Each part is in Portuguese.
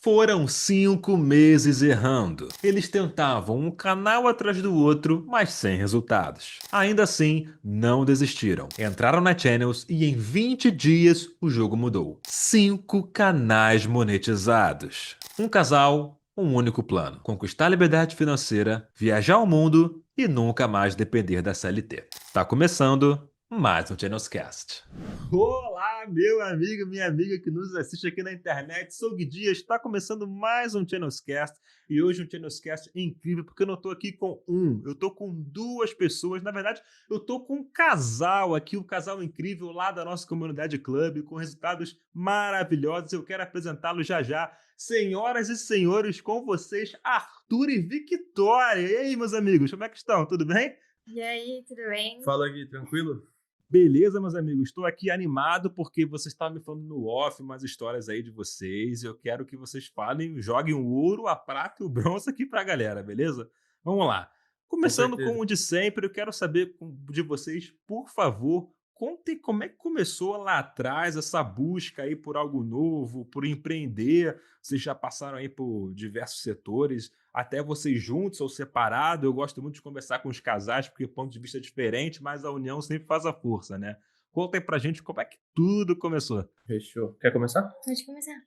Foram 5 meses errando. Eles tentavam um canal atrás do outro, mas sem resultados. Ainda assim, não desistiram. Entraram na Channels e em 20 dias o jogo mudou. 5 canais monetizados. Um casal, um único plano: conquistar a liberdade financeira, viajar ao mundo e nunca mais depender da CLT. Tá começando mais um Channelscast. Olá, meu amigo, minha amiga que nos assiste aqui na internet. Sou o Gui Dias, está começando mais um Channelscast. E hoje um Channelscast incrível, porque eu não estou aqui com eu estou com duas pessoas. Na verdade, eu estou com um casal aqui, um casal incrível lá da nossa comunidade clube, com resultados maravilhosos. Eu quero apresentá-los já já. Senhoras e senhores, com vocês, Arthur e Victoria. E aí, meus amigos, como é que estão? Tudo bem? E aí, tudo bem? Fala, Gui, tranquilo? Beleza, meus amigos, estou aqui animado porque vocês estavam me falando no off umas histórias aí de vocês. Eu quero que vocês falem, joguem o ouro, a prata e o bronze aqui pra galera, beleza? Vamos lá. Com Começando com certeza. o de sempre, eu quero saber de vocês, por favor, contem como é que começou lá atrás essa busca aí por algo novo, por empreender. Vocês já passaram aí por diversos setores, até vocês juntos ou separados. Eu gosto muito de conversar com os casais, porque ponto de vista é diferente, mas a união sempre faz a força, né? Contem pra gente como é que tudo começou. Fechou. Quer começar? Pode começar.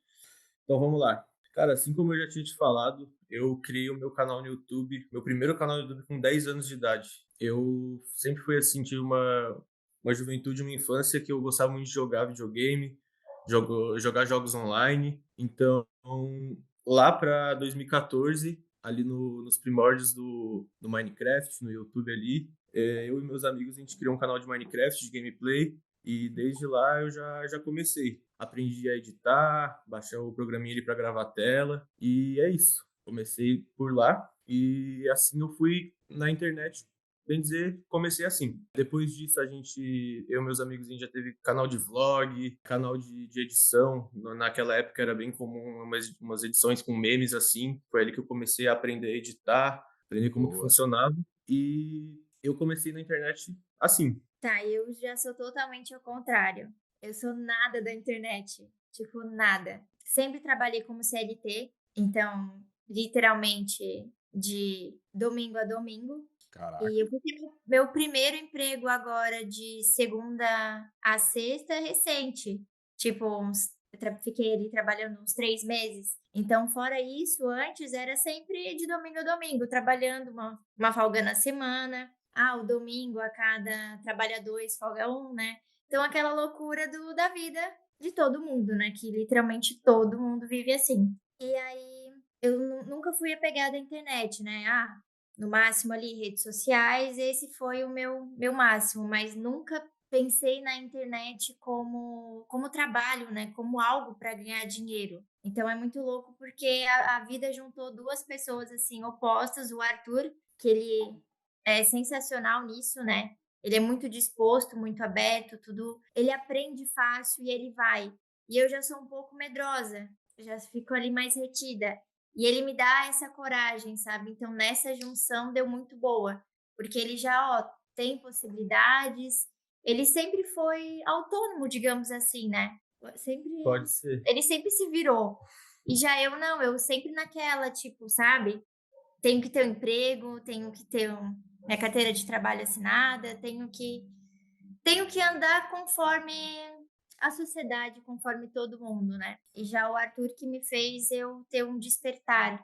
Então vamos lá. Cara, assim como eu já tinha te falado, eu criei o meu canal no YouTube, meu primeiro canal no YouTube com 10 anos de idade. Eu sempre fui assim, tive uma juventude, uma infância que eu gostava muito de jogar videogame, jogar jogos online. Então, lá para 2014, ali nos primórdios do Minecraft, no YouTube ali, eu e meus amigos, a gente criou um canal de Minecraft, de gameplay, e desde lá eu já comecei. Aprendi a editar, baixar o programinha ali para gravar a tela, e é isso. Comecei por lá, e assim eu fui na internet, bem dizer, comecei assim. Depois disso, eu e meus amigos, a gente já teve canal de vlog, canal de edição. Naquela época era bem comum umas edições com memes assim. Foi ali que eu comecei a aprender a editar, aprender como que Boa. funcionava. E eu comecei na internet assim. Tá, eu já sou totalmente ao contrário. Eu sou nada da internet. Tipo, nada. Sempre trabalhei como CLT, então, literalmente, de domingo a domingo. E Caraca. eu fui ter meu primeiro emprego agora de segunda a sexta recente. Tipo, fiquei ali trabalhando uns 3 meses. Então, fora isso, antes era sempre de domingo a domingo, trabalhando uma folga na semana. Ah, o domingo a cada trabalha 2, folga um, né? Então, aquela loucura da vida de todo mundo, né? Que literalmente todo mundo vive assim. E aí, eu nunca fui apegada à internet, né? Ah, no máximo ali redes sociais, esse foi o meu máximo, mas nunca pensei na internet como trabalho, né? Como algo para ganhar dinheiro. Então é muito louco porque a vida juntou duas pessoas assim opostas, o Arthur, que ele é sensacional nisso, né? Ele é muito disposto, muito aberto, tudo. Ele aprende fácil e ele vai. E eu já sou um pouco medrosa, já fico ali mais retida. E ele me dá essa coragem, sabe? Então, nessa junção deu muito boa, porque ele já, ó, tem possibilidades. Ele sempre foi autônomo, digamos assim, né? Sempre, Pode ser. ele sempre se virou. E já eu não, eu sempre naquela, tipo, sabe? Tenho que ter um emprego, tenho que ter minha carteira de trabalho assinada, tenho que andar conforme a sociedade, conforme todo mundo, né? E já o Arthur que me fez eu ter um despertar.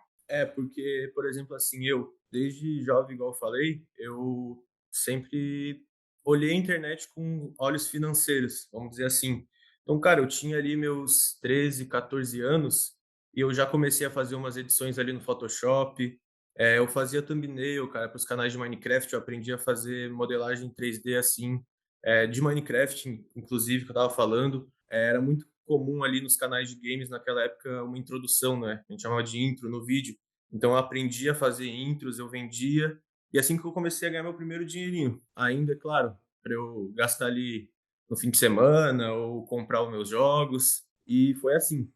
Porque, por exemplo, assim, eu, desde jovem, igual eu falei, eu sempre olhei a internet com olhos financeiros, vamos dizer assim. Então, cara, eu tinha ali meus 13, 14 anos e eu já comecei a fazer umas edições ali no Photoshop. Eu fazia thumbnail, cara, para os canais de Minecraft. Eu aprendi a fazer modelagem 3D assim, de Minecraft, inclusive, que eu tava falando. Era muito comum ali nos canais de games naquela época uma introdução, né? A gente chamava de intro no vídeo. Então eu aprendi a fazer intros, eu vendia, e assim que eu comecei a ganhar meu primeiro dinheirinho. Ainda, é claro, para eu gastar ali no fim de semana ou comprar os meus jogos. E foi assim.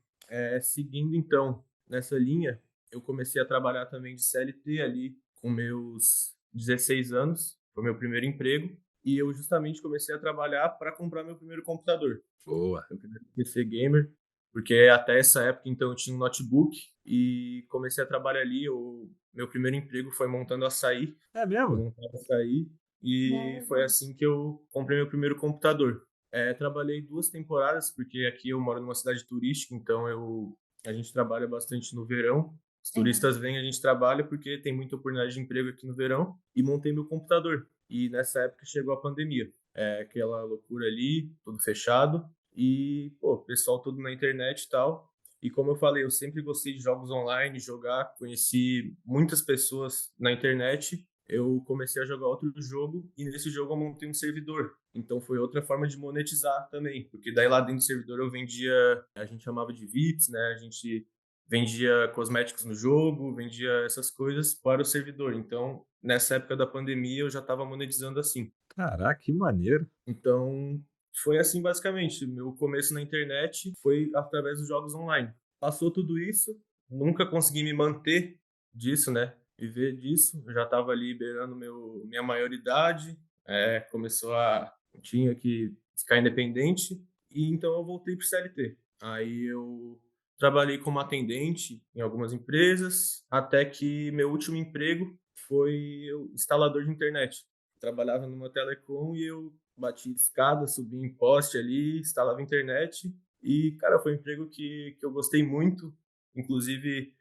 Seguindo então nessa linha, eu comecei a trabalhar também de CLT ali com meus 16 anos, foi meu primeiro emprego, e eu justamente comecei a trabalhar para comprar meu primeiro computador, Boa. meu primeiro PC gamer. porque até essa época, então, eu tinha um notebook e comecei a trabalhar ali. Meu primeiro emprego foi montando açaí. É Eu mesmo? montava açaí e foi Legal. assim que eu comprei meu primeiro computador. Trabalhei 2 temporadas, porque aqui eu moro numa cidade turística, então a gente trabalha bastante no verão. Os É. turistas vêm, a gente trabalha porque tem muita oportunidade de emprego aqui no verão. E montei meu computador. E nessa época chegou a pandemia. Aquela loucura ali, tudo fechado. E, pô, pessoal todo na internet e tal. E como eu falei, eu sempre gostei de jogos online, jogar, conheci muitas pessoas na internet. Eu comecei a jogar outro jogo e nesse jogo eu montei um servidor. Então foi outra forma de monetizar também, porque daí lá dentro do servidor eu vendia, a gente chamava de VIPs, né? A gente vendia cosméticos no jogo, vendia essas coisas para o servidor. Então, nessa época da pandemia eu já estava monetizando assim. Caraca, que maneiro. Então, foi assim basicamente. Meu começo na internet foi através dos jogos online. Passou tudo isso, nunca consegui me manter disso, né? Viver disso. Eu já estava ali liberando minha maioridade, começou a. Tinha que ficar independente, e então eu voltei para o CLT. Aí eu trabalhei como atendente em algumas empresas, até que meu último emprego foi instalador de internet. Trabalhava numa telecom e eu bati de escada, subi em poste ali, instalava internet. E, cara, foi um emprego que eu gostei muito. Inclusive,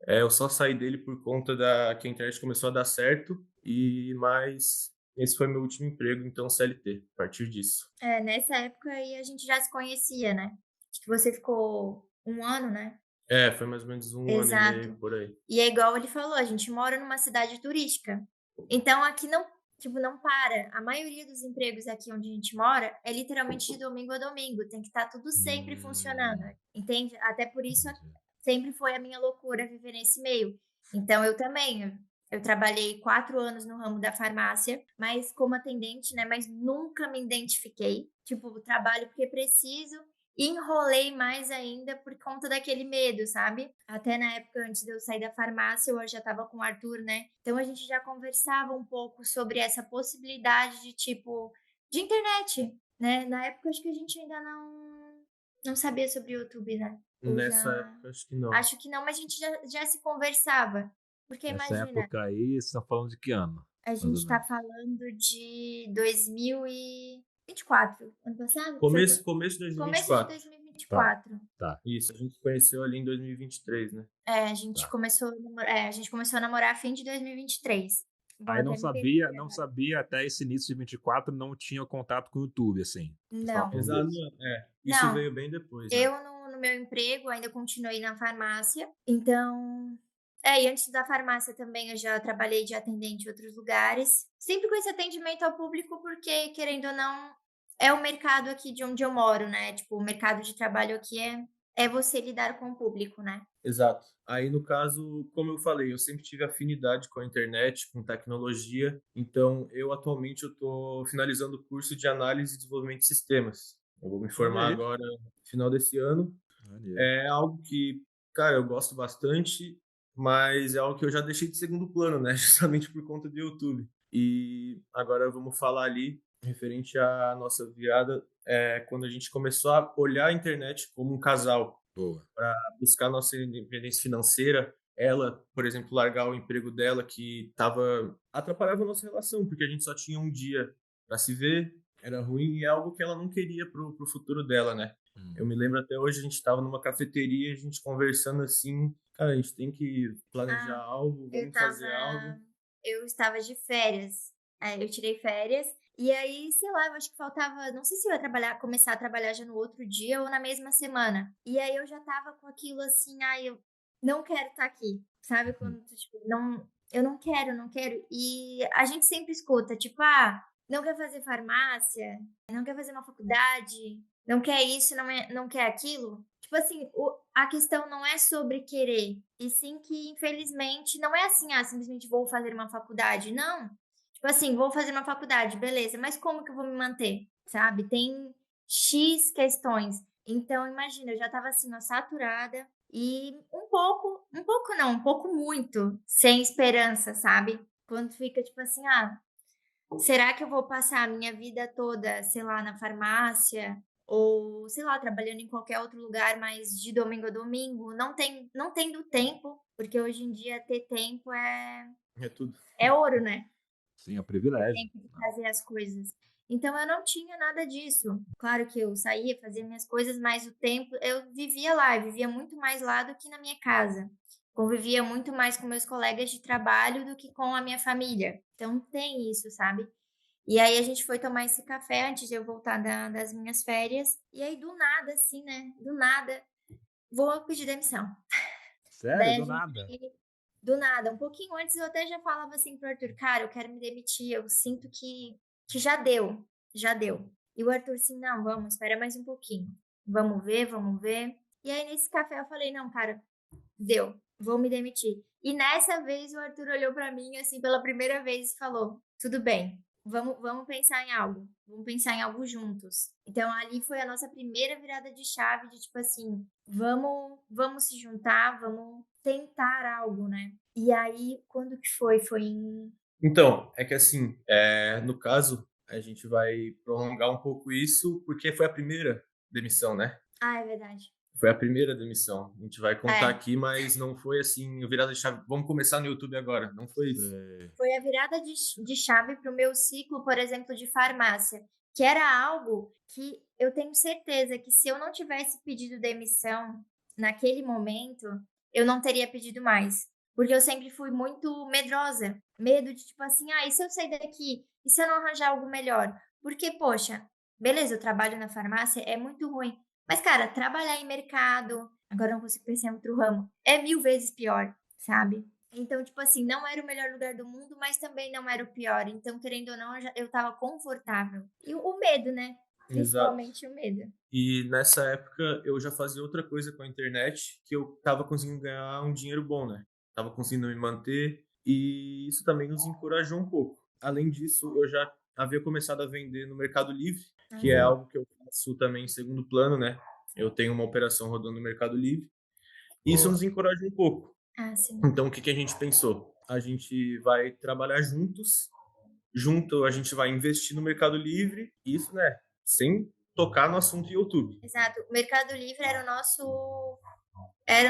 eu só saí dele por conta que a internet começou a dar certo. Mas esse foi meu último emprego, então CLT, a partir disso. Nessa época aí a gente já se conhecia, né? Acho que você ficou 1 ano, né? Foi mais ou menos 1 ano e meio Exato. por aí. E é igual ele falou, a gente mora numa cidade turística. Então aqui não, tipo, não para. A maioria dos empregos aqui onde a gente mora é literalmente de domingo a domingo. Tem que estar tudo sempre funcionando, Hum, entende? Até por isso entendi. sempre foi a minha loucura viver nesse meio. Então eu também. Eu trabalhei 4 anos no ramo da farmácia, mas como atendente, né? Mas nunca me identifiquei. Tipo, trabalho porque preciso e enrolei mais ainda por conta daquele medo, sabe? Até na época antes de eu sair da farmácia, eu já estava com o Arthur, né? Então a gente já conversava um pouco sobre essa possibilidade de tipo de internet, né? Na época acho que a gente ainda não sabia sobre o YouTube, né? Ou Nessa já época, acho que não. acho que não, mas a gente já se conversava. Porque Nessa imagina, época aí, vocês estão falando de que ano? a Mais ou gente tá menos. falando de 2024, ano passado? Foi Começo de começo de 2024. Tá, 2024. tá, Isso, a gente se conheceu ali em 2023, né? tá. A gente começou a namorar fim de 2023. Bom, Aí até me perdi não agora. sabia até esse início de 24, não tinha contato com o YouTube, assim. Você estava Não, falando Exato, disso. isso não. veio bem depois, né? Eu no meu emprego ainda continuei na farmácia, então e antes da farmácia também eu já trabalhei de atendente em outros lugares. Sempre com esse atendimento ao público, porque querendo ou não, é o mercado aqui de onde eu moro, né, tipo, o mercado de trabalho aqui é você lidar com o público, né. Exato. Aí, no caso, como eu falei, eu sempre tive afinidade com a internet, com tecnologia. Então, atualmente eu estou finalizando o curso de análise e desenvolvimento de sistemas. Eu vou me Olha formar aí. agora no final desse ano. Maneiro. É algo que, cara, eu gosto bastante, mas é algo que eu já deixei de segundo plano, né? Justamente por conta do YouTube. E agora vamos falar ali referente à nossa virada, quando a gente começou a olhar a internet como um casal, Boa. para buscar nossa independência financeira. Ela, por exemplo, largar o emprego dela que atrapalhava a nossa relação, porque a gente só tinha um dia para se ver, era ruim e é algo que ela não queria pro futuro dela, né? Hum. Eu me lembro até hoje, a gente estava numa cafeteria, a gente conversando assim, cara, a gente tem que planejar Ah, algo, eu vamos fazer algo. eu estava de férias, eu tirei férias, e aí, sei lá, eu acho que faltava não sei se eu ia começar a trabalhar já no outro dia ou na mesma semana. E aí eu já estava com aquilo assim: "Ai, eu não quero estar aqui", sabe, Uhum. quando tu tipo, não eu não quero, não quero. E a gente sempre escuta, tipo: "Ah, não quer fazer farmácia, não quer fazer uma faculdade, não quer isso, não quer aquilo". Tipo assim, a questão não é sobre querer, e sim que infelizmente não é assim: "Ah, simplesmente vou fazer uma faculdade", não. Tipo assim, vou fazer uma faculdade, beleza, mas como que eu vou me manter, sabe? Tem X questões. Então imagina, eu já estava assim, ó, saturada e um pouco não, um pouco muito, sem esperança, sabe? Quando fica tipo assim: "Ah, será que eu vou passar a minha vida toda, sei lá, na farmácia? ou sei lá, trabalhando em qualquer outro lugar, mas de domingo a domingo, não tendo tempo, porque hoje em dia ter tempo É tudo. é ouro, né? Sim, é um Ter privilégio. tempo de fazer as coisas. Então eu não tinha nada disso. Claro que eu saía, fazia minhas coisas, mas o tempo eu vivia lá, eu vivia muito mais lá do que na minha casa. Convivia muito mais com meus colegas de trabalho do que com a minha família. Então tem isso, sabe? E aí a gente foi tomar esse café antes de eu voltar das minhas férias. E aí do nada, assim, né? Do nada, vou pedir demissão. Sério? Daí a Do gente, nada. do nada, um pouquinho antes eu até já falava assim pro Arthur, cara, eu quero me demitir, eu sinto que já deu, já deu. E o Arthur assim, não, vamos, espera mais um pouquinho. Vamos ver, vamos ver. E aí nesse café eu falei, não, cara, deu, vou me demitir. E nessa vez o Arthur olhou pra mim assim pela primeira vez e falou: "Tudo bem. Vamos pensar em algo. Vamos pensar em algo juntos". Então ali foi a nossa primeira virada de chave de tipo assim, vamos se juntar, vamos tentar algo, né? E aí quando que foi? Foi em Então, é que assim, no caso, a gente vai prolongar um pouco isso, porque foi a primeira demissão, né? Ah, é verdade. Foi a primeira demissão. A gente vai contar É, aqui, mas não foi assim, virada de chave. Vamos começar no YouTube agora. Não foi isso. Sei. foi a virada de chave para o meu ciclo, por exemplo, de farmácia, que era algo que eu tenho certeza que se eu não tivesse pedido demissão naquele momento, eu não teria pedido mais. Porque eu sempre fui muito medrosa. Medo de, tipo assim, e se eu sair daqui? E se eu não arranjar algo melhor? Porque, poxa, beleza, eu trabalho na farmácia, é muito ruim. Mas, cara, trabalhar em mercado, agora eu não consigo pensar em outro ramo, é 1000 vezes pior, sabe? Então, tipo assim, não era o melhor lugar do mundo, mas também não era o pior. Então, querendo ou não, eu tava confortável. E o medo, né? Exato. Principalmente o medo. E nessa época eu já fazia outra coisa com a internet, que eu tava conseguindo ganhar um dinheiro bom, né? Tava conseguindo me manter e isso também nos encorajou um pouco. Além disso, eu já havia começado a vender no Mercado Livre, que é Aham. algo que eu faço também em segundo plano, né? Eu tenho uma operação rodando no Mercado Livre. E isso Boa. nos encoraja um pouco. Ah, sim. Então, o que que a gente pensou? A gente vai trabalhar juntos, junto a gente vai investir no Mercado Livre, isso, né? Sem tocar no assunto YouTube. Exato. O Mercado Livre era o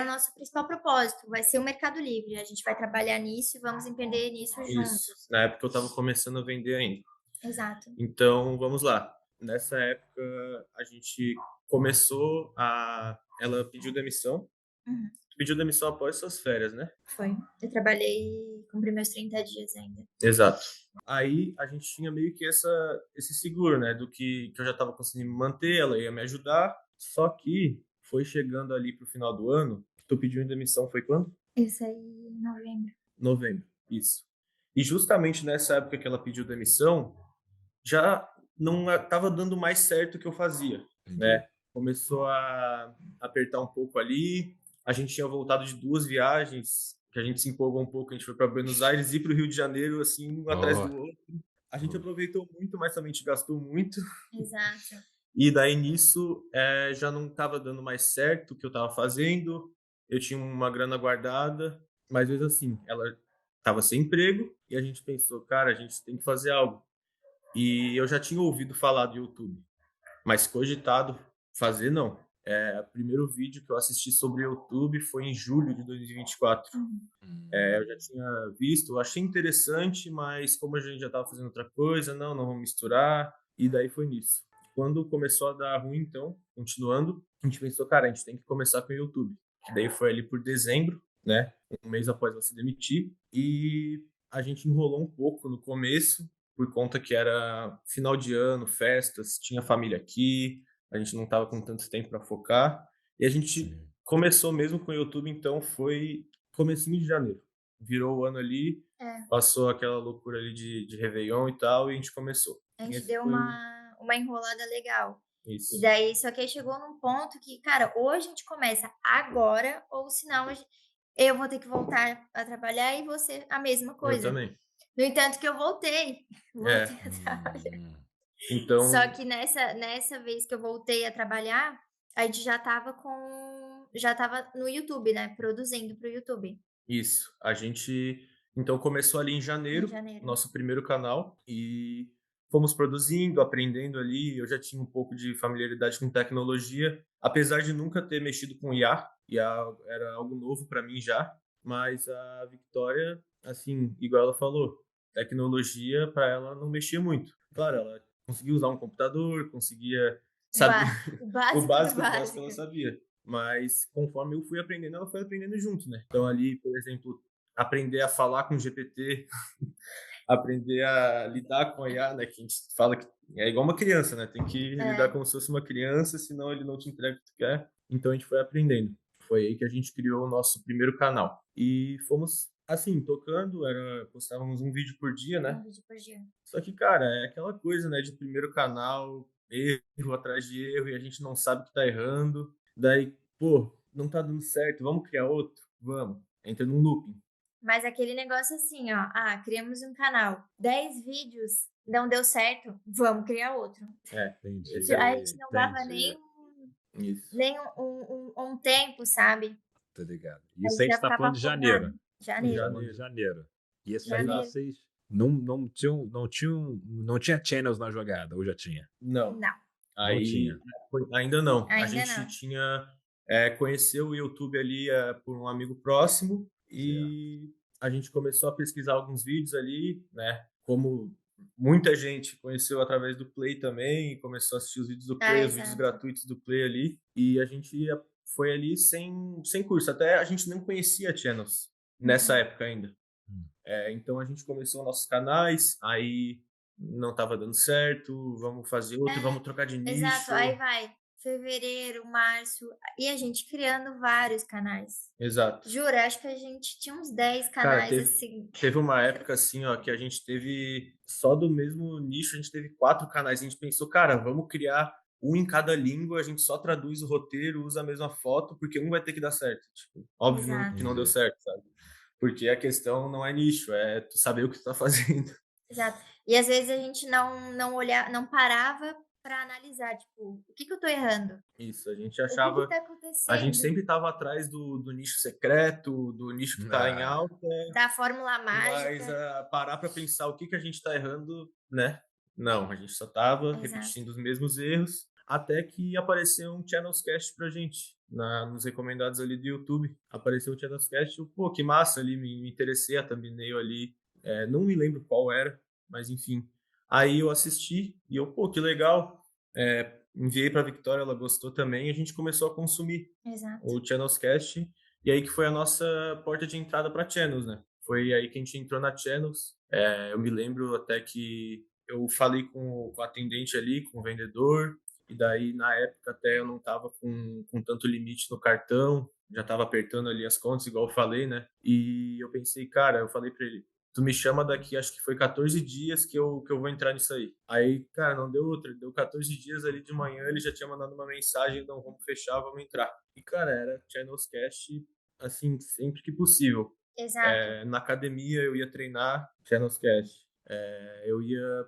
nosso principal propósito. Vai ser o Mercado Livre. A gente vai trabalhar nisso e vamos empreender nisso Isso. juntos. Na época eu estava começando a vender ainda. Exato. Então, vamos lá. Nessa época, a gente começou a. Ela pediu demissão. Uhum. Pediu demissão após suas férias, né? Foi. Eu trabalhei, cumpri meus 30 dias ainda. Exato. Aí a gente tinha meio que esse seguro, né? Do que eu já estava conseguindo manter, ela ia me ajudar. Só que foi chegando ali pro final do ano. Tu pediu demissão foi quando? Eu saí em novembro. Novembro. Isso. E justamente nessa época que ela pediu demissão, já não estava dando mais certo o que eu fazia, Entendi. né? Começou a apertar um pouco ali. A gente tinha voltado de 2 viagens, que a gente se empolgou um pouco. A gente foi para Buenos Aires e para o Rio de Janeiro, assim, um atrás Ó. do outro. A gente aproveitou muito, mas também a gente gastou muito. Exato. E daí nisso já não estava dando mais certo o que eu estava fazendo. Eu tinha uma grana guardada, mas mesmo assim, ela estava sem emprego e a gente pensou, cara, a gente tem que fazer algo. E eu já tinha ouvido falar do YouTube, mas cogitado fazer não. O primeiro vídeo que eu assisti sobre o YouTube foi em julho de 2024. Uhum. Eu já tinha visto, eu achei interessante, mas como a gente já estava fazendo outra coisa, não vamos misturar. E daí foi nisso. Quando começou a dar ruim, então, continuando, a gente pensou, cara, a gente tem que começar com o YouTube. Que daí foi ali por dezembro, né? Um mês após ela se demitir. E a gente enrolou um pouco no começo, por conta que era final de ano, festas, tinha família aqui, a gente não estava com tanto tempo para focar. E a gente Sim. começou mesmo com o YouTube, então foi comecinho de janeiro. Virou o ano ali, É. passou aquela loucura ali de Réveillon e tal, e a gente começou. A E gente esse deu foi uma enrolada legal. E isso. daí, só que aí chegou num ponto que, cara, ou a gente começa agora, ou senão eu vou ter que voltar a trabalhar e você a mesma Eu coisa. também. No entanto, que eu voltei. É. Voltei a trabalhar. Só Então, que nessa vez que eu voltei a trabalhar, a gente já tava no YouTube, né? Produzindo pro YouTube isso. A gente então começou ali em em janeiro, janeiro. nosso primeiro canal, e fomos produzindo, aprendendo ali. Eu já tinha um pouco de familiaridade com tecnologia, apesar de nunca ter mexido com IA. IA era algo novo para mim já, mas a Victoria, assim, igual ela falou, tecnologia para ela não mexia muito. Claro, ela conseguia usar um computador, conseguia O, saber o o básico do básico ela básico. sabia. Mas conforme eu fui aprendendo, ela foi aprendendo junto, né? Então ali, por exemplo, aprender a falar com o GPT, aprender a lidar com a IA, né? Que a gente fala que é igual uma criança, né? Tem que lidar É, como se fosse uma criança, senão ele não te entrega o que tu quer. Então a gente foi aprendendo. Foi aí que a gente criou o nosso primeiro canal. E fomos, assim, tocando, postávamos um vídeo por dia, um né? vídeo por dia. Só que, cara, é aquela coisa, né? De primeiro canal, erro atrás de erro, e a gente não sabe que tá errando. Daí, pô, não tá dando certo, vamos criar outro? Vamos. Entra num looping. Mas aquele negócio assim, ó, criamos um canal, 10 vídeos, não deu certo, vamos criar outro. É, Entendi, esse é A gente não dava entendi. isso. nem um tempo, sabe? Tá ligado. A Isso gente aí já você tá ficava falando de janeiro. afobado. Você Janeiro, tá falando de Janeiro. janeiro. E isso aí janeiro. Exato. vocês não tinha channels na jogada, ou já tinha? Não. Não, Não Aí, tinha. ainda não. A ainda gente não. tinha, conheceu o YouTube ali por um amigo próximo Certo. e a gente começou a pesquisar alguns vídeos ali, né? Como muita gente conheceu através do Play também, começou a assistir os vídeos do Play, os vídeos Exato. gratuitos do Play ali, e a gente foi ali sem curso. Até a gente não conhecia channels nessa Uhum. época ainda. Hum. Então a gente começou nossos canais, aí não estava dando certo, vamos fazer outro, vamos trocar de Exato, nicho. aí vai fevereiro, março, e a gente criando vários canais. Exato. Juro, acho que a gente tinha uns 10 Cara, canais assim. teve uma época assim, ó, que a gente teve só do mesmo nicho, a gente teve 4 canais. A gente pensou, cara, vamos criar um em cada língua, a gente só traduz o roteiro, usa a mesma foto, porque um vai ter que dar certo. Tipo, óbvio que Exato, não deu Entendi. certo, sabe? Porque a questão não é nicho, é tu saber o que tu tá fazendo. exato. E às vezes a gente não olhar, não parava para analisar, tipo, o que que eu tô errando? Isso, a gente O que que achava. tá A gente acontecendo? sempre estava atrás do nicho secreto, do nicho que está em Ah, alta, Da fórmula mas mágica. parar para pensar o que que a gente está errando, né? Não, a gente só estava Exato. repetindo os mesmos erros, até que apareceu um Channels Cast pra gente, nos recomendados ali do YouTube. Apareceu o Channels Cast, eu, pô, que massa ali, me interessei, a thumbnail ali, não me lembro qual era, mas enfim. Aí eu assisti e eu, pô, que legal. Enviei para a Victoria, ela gostou também, e a gente começou a consumir Exato. o Channels Cast, e aí que foi a nossa porta de entrada para Channels, né? Foi aí que a gente entrou na Channels. Eu me lembro até que eu falei com o atendente ali, com o vendedor, e daí na época até eu não estava com tanto limite no cartão, já estava apertando ali as contas, igual eu falei, né? E eu pensei, cara, eu falei para ele, tu me chama daqui, acho que foi 14 dias que eu vou entrar nisso aí. Aí, cara, não deu outra, deu 14 dias ali de manhã, ele já tinha mandado uma mensagem, não, vamos fechar, vamos entrar. E, cara, era Channels Cast, assim, sempre que possível. Exato. Na academia eu ia treinar Channels Cast. Eu ia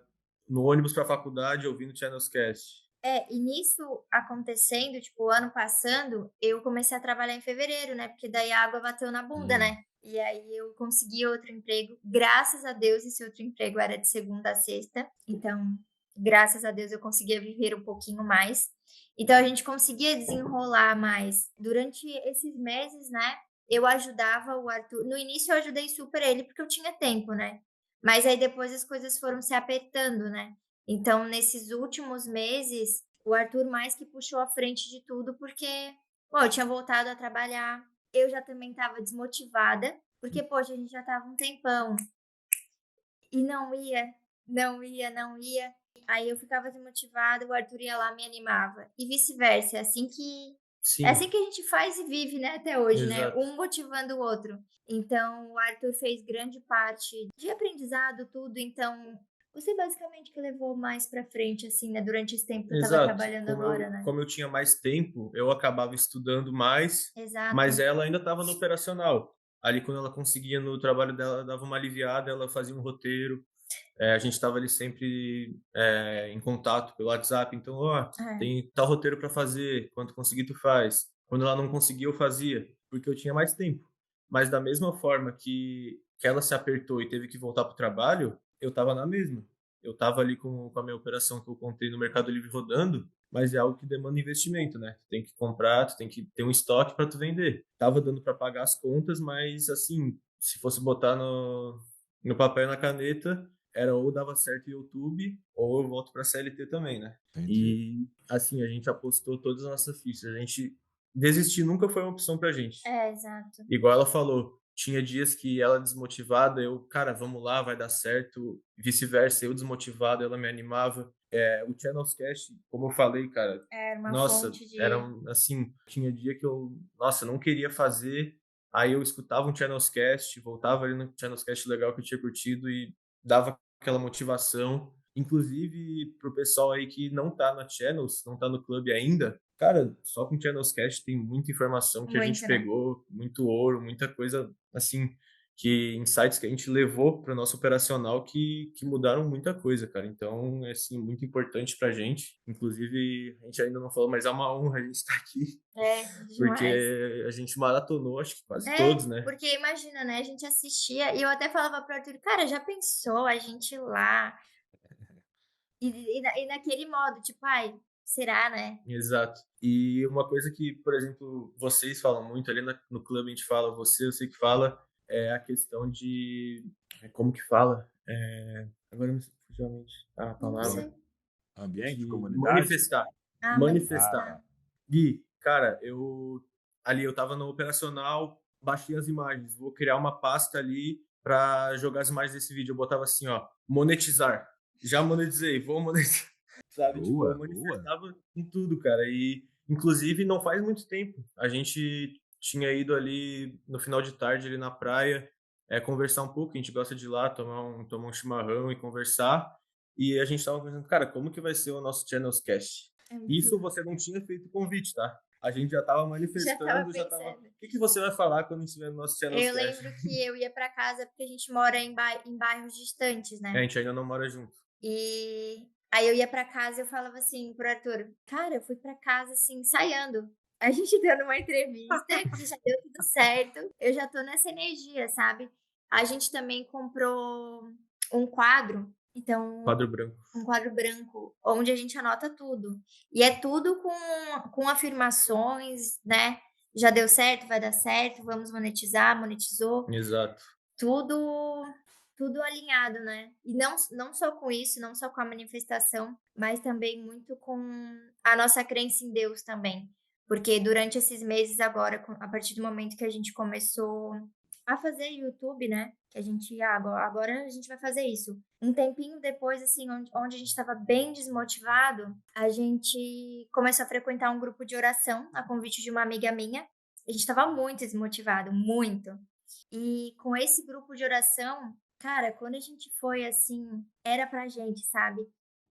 no ônibus para a faculdade ouvindo Channels Cast. E nisso acontecendo, tipo, o ano passando, eu comecei a trabalhar em fevereiro, né? Porque daí a água bateu na bunda, hum, né? E aí eu consegui outro emprego. Graças a Deus, esse outro emprego era de segunda a sexta. Então, graças a Deus, eu conseguia viver um pouquinho mais. Então, a gente conseguia desenrolar mais. Durante esses meses, né? Eu ajudava o Arthur. No início, eu ajudei super ele, porque eu tinha tempo, né? Mas aí depois as coisas foram se apertando, né? Então, nesses últimos meses, o Arthur mais que puxou a frente de tudo, porque, bom, eu tinha voltado a trabalhar, eu já também estava desmotivada, porque, poxa, a gente já estava um tempão e não ia, não ia, não ia. Aí eu ficava desmotivada, o Arthur ia lá, me animava. E vice-versa, é assim Sim, que a gente faz e vive, né, até hoje, né? exato. Um motivando o outro. Então, o Arthur fez grande parte de aprendizado, tudo. Então, você basicamente que levou mais pra frente, assim, né? Durante esse tempo que eu tava Exato. trabalhando Como agora, eu, né? como eu tinha mais tempo, eu acabava estudando mais, Exato, mas ela ainda estava no operacional. Ali, quando ela conseguia no trabalho dela, dava uma aliviada, ela fazia um roteiro. A gente estava ali sempre em contato pelo WhatsApp. Então, ó, é, tem tal roteiro para fazer, quando conseguir, tu faz. Quando ela não conseguia, eu fazia, porque eu tinha mais tempo. Mas da mesma forma que ela se apertou e teve que voltar pro trabalho, eu estava na mesma. eu tava ali com a minha operação que eu contei no Mercado Livre rodando, mas é algo que demanda investimento, né? Tu tem que comprar, tu tem que ter um estoque para tu vender. Tava dando para pagar as contas, mas assim, se fosse botar no papel e na caneta, era ou dava certo o YouTube, ou eu volto para CLT também, né? Entendi. E assim, a gente apostou todas as nossas fichas. A gente desistir nunca foi uma opção pra gente. Exato. Igual ela falou, tinha dias que ela desmotivada, eu, cara, vamos lá, vai dar certo. Vice-versa, eu desmotivado, ela me animava. O Channels Cast, como eu falei, cara, Era uma nossa, fonte era de. assim, tinha dia que eu, nossa, não queria fazer. Aí eu escutava um Channels Cast, voltava ali no Channels Cast legal que eu tinha curtido e dava aquela motivação. Inclusive, pro pessoal aí que não tá na Channels, não tá no clube ainda, cara, só com Channels Cast tem muita informação que a gente Muito, né? pegou, muito ouro, muita coisa, assim, que insights que a gente levou para o nosso operacional que mudaram muita coisa, cara. Então, é, assim, muito importante pra gente. Inclusive, a gente ainda não falou, mas é uma honra a gente estar aqui, É, demais. porque a gente maratonou, acho que quase todos, né? Porque imagina, né? A gente assistia e eu até falava pro Arthur, cara, já pensou a gente ir lá? E naquele modo, tipo, ai, será, né? Exato. E uma coisa que, por exemplo, vocês falam muito ali no clube, a gente fala, você, eu sei que fala, é a questão de. Como que fala? Agora me fugiu a mente a Não palavra. sei. Ambiente, De comunidade? manifestar. Ah, Ah, Manifestar. tá. manifestar. Gui, cara, eu tava no operacional, baixei as imagens, vou criar uma pasta ali para jogar as imagens desse vídeo. Eu botava assim, ó, monetizar. Já monetizei, vou monetizar. Sabe, tipo, eu Boa, boa. manifestava em tudo, cara. E inclusive não faz muito tempo. A gente tinha ido ali no final de tarde ali na praia, conversar um pouco, a gente gosta de ir lá tomar um chimarrão e conversar. E a gente tava pensando, cara, como que vai ser o nosso Channels Cast? É muito Isso louco. você não tinha feito o convite, tá? A gente já tava Já tava manifestando, já tava. O pensando. que que você vai falar quando estiver no nosso Channels Eu Cast? lembro que eu ia pra casa porque a gente mora em bairros distantes, A né? gente ainda não mora junto. E aí eu ia pra casa e eu falava assim pro Arthur, cara, eu fui pra casa assim, ensaiando. A gente dando uma entrevista que já deu tudo certo. Eu já tô nessa energia, sabe? A gente também comprou um quadro, então Quadro branco. um quadro branco, onde a gente anota tudo. E é tudo com afirmações, né? Já deu certo, vai dar certo, vamos monetizar, monetizou Exato. tudo tudo alinhado, né? E não só com isso, não só com a manifestação, mas também muito com a nossa crença em Deus também. Porque durante esses meses agora, a partir do momento que a gente começou a fazer YouTube, né? Que a gente, agora a gente vai fazer isso. Um tempinho depois, assim, onde a gente estava bem desmotivado, a gente começou a frequentar um grupo de oração, a convite de uma amiga minha. A gente estava muito desmotivado, muito. E com esse grupo de oração, cara, quando a gente foi assim, era pra gente, sabe?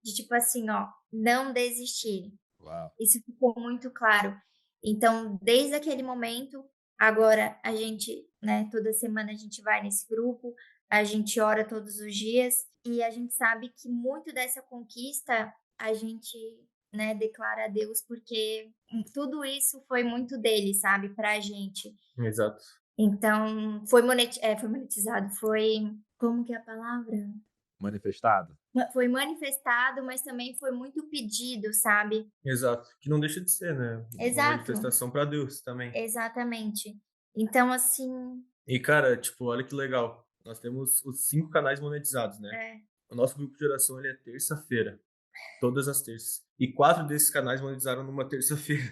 De tipo assim, ó, não desistir. Uau. Isso ficou muito claro. Então, desde aquele momento, agora a gente, né, toda semana a gente vai nesse grupo, a gente ora todos os dias e a gente sabe que muito dessa conquista a gente, né, declara a Deus porque tudo isso foi muito dele, sabe, pra gente. Exato. Então, foi monetizado, como que é a palavra? Manifestado? Foi manifestado, mas também foi muito pedido, sabe? Exato. Que não deixa de ser, né? Uma Exato, manifestação para Deus também. exatamente. Então, assim, E, cara, tipo, olha que legal. Nós temos os 5 canais monetizados, né? é, O nosso grupo de oração ele é terça-feira. Todas as terças. E 4 desses canais monetizaram numa terça-feira.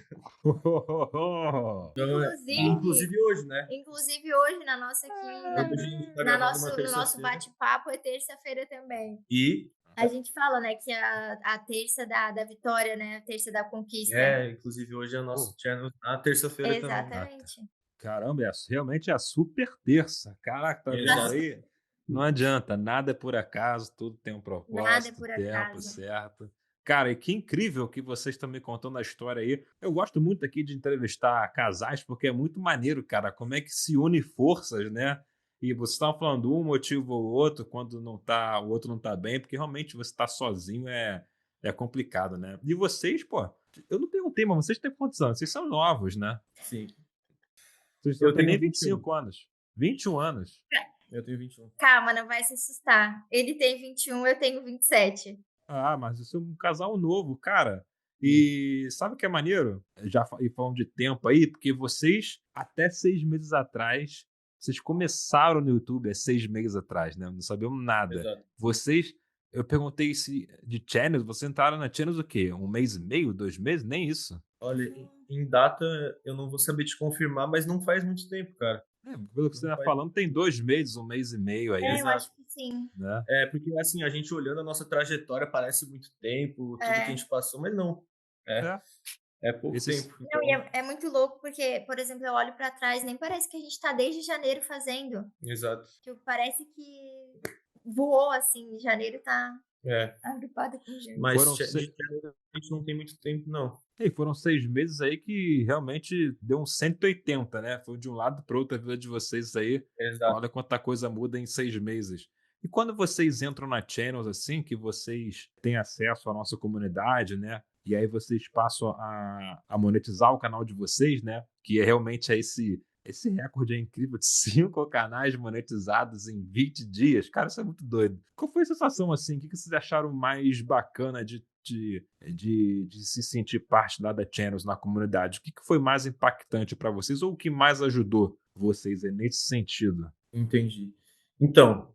Então, inclusive, inclusive hoje, né? inclusive hoje na nossa aqui, Hoje a gente tá gravando uma no nosso terça-feira. bate-papo é terça-feira também. E, A gente fala, né, que a terça da vitória, né, a terça da conquista. inclusive hoje é o nosso Pô, channel na terça-feira também. Exatamente. caramba, realmente é a super terça. Caraca, tá vendo Exato. aí? Não adianta, nada é por acaso, tudo tem um Nada é propósito, por tempo acaso. certo. Cara, e que incrível que vocês estão me contando a história aí. Eu gosto muito aqui de entrevistar casais, porque é muito maneiro, cara, como é que se une forças, né? E vocês estavam falando um motivo ou outro, quando não tá, o outro não tá bem, porque realmente você tá sozinho é complicado, né? E vocês, pô, eu não perguntei, mas vocês têm quantos anos? Vocês são novos, né? Sim. Vocês não Eu têm tenho nem 21. 25 anos. 21 anos. Eu tenho 21. Calma, não vai se assustar. Ele tem 21, eu tenho 27. Ah, mas isso é um casal novo, cara. Hum. E sabe o que é maneiro? E falando de tempo aí, porque vocês, até 6 meses atrás, vocês começaram no YouTube há 6 meses atrás, né? Não sabiam nada. Exato. Vocês, eu perguntei se de channels, vocês entraram na channels o quê? 1 mês e meio, 2 meses? Nem isso. Olha, em data eu não vou saber te confirmar, mas não faz muito tempo, cara. É, pelo que você Não está faz. falando, tem 2 meses, 1 mês e meio aí, É, eu Exato. acho que sim. né? É, porque assim, a gente olhando a nossa trajetória parece muito tempo, tudo que a É. gente passou, mas não. É, É, é pouco esses, tempo. Não, e Então, é muito louco porque, por exemplo, eu olho pra trás, nem parece que a gente tá desde janeiro fazendo. exato. Tipo, parece que voou assim, janeiro tá É. agrupado com janeiro. Mas foram, de janeiro a gente não tem muito tempo, não. E foram 6 meses aí que realmente deu um 180, né? Foi de um lado para o outro a vida de vocês aí. Exato. Olha quanta coisa muda em 6 meses. E quando vocês entram na Channels, assim, que vocês têm acesso à nossa comunidade, né? E aí vocês passam a monetizar o canal de vocês, né? Que é realmente esse recorde é incrível de 5 canais monetizados em 20 dias. Cara, isso é muito doido. Qual foi a sensação assim? O que vocês acharam mais bacana de se sentir parte lá da Channels na comunidade? O que foi mais impactante para vocês ou o que mais ajudou vocês nesse sentido? Entendi. Então,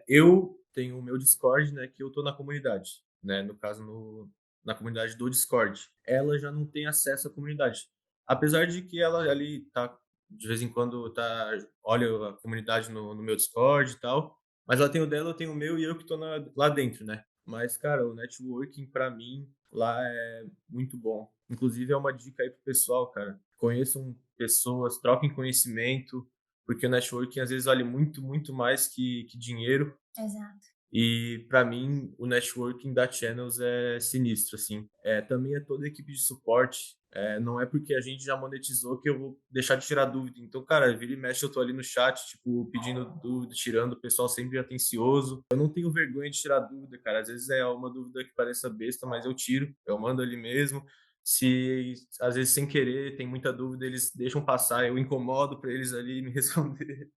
eu tenho o meu Discord, né, que eu tô na comunidade, né, no caso na comunidade do Discord. Ela já não tem acesso à comunidade. Apesar de que ela ali tá, de vez em quando tá, olha a comunidade no meu Discord e tal, mas ela tem o dela, eu tenho o meu e eu que tô lá dentro, né. Mas, cara, o networking pra mim lá é muito bom. Inclusive é uma dica aí pro pessoal, cara. Conheçam pessoas, troquem conhecimento, porque o networking às vezes vale muito, muito mais que dinheiro. Exato. E para mim, o networking da Channels é sinistro, assim. Também é toda a equipe de suporte. Não é porque a gente já monetizou que eu vou deixar de tirar dúvida. Então, cara, vira e mexe, eu tô ali no chat, tipo, pedindo dúvida, tirando, o pessoal sempre atencioso. Eu não tenho vergonha de tirar dúvida, cara. Às vezes é uma dúvida que pareça besta, mas eu tiro, eu mando ali mesmo. Se às vezes sem querer tem muita dúvida, eles deixam passar, eu incomodo para eles ali me responder,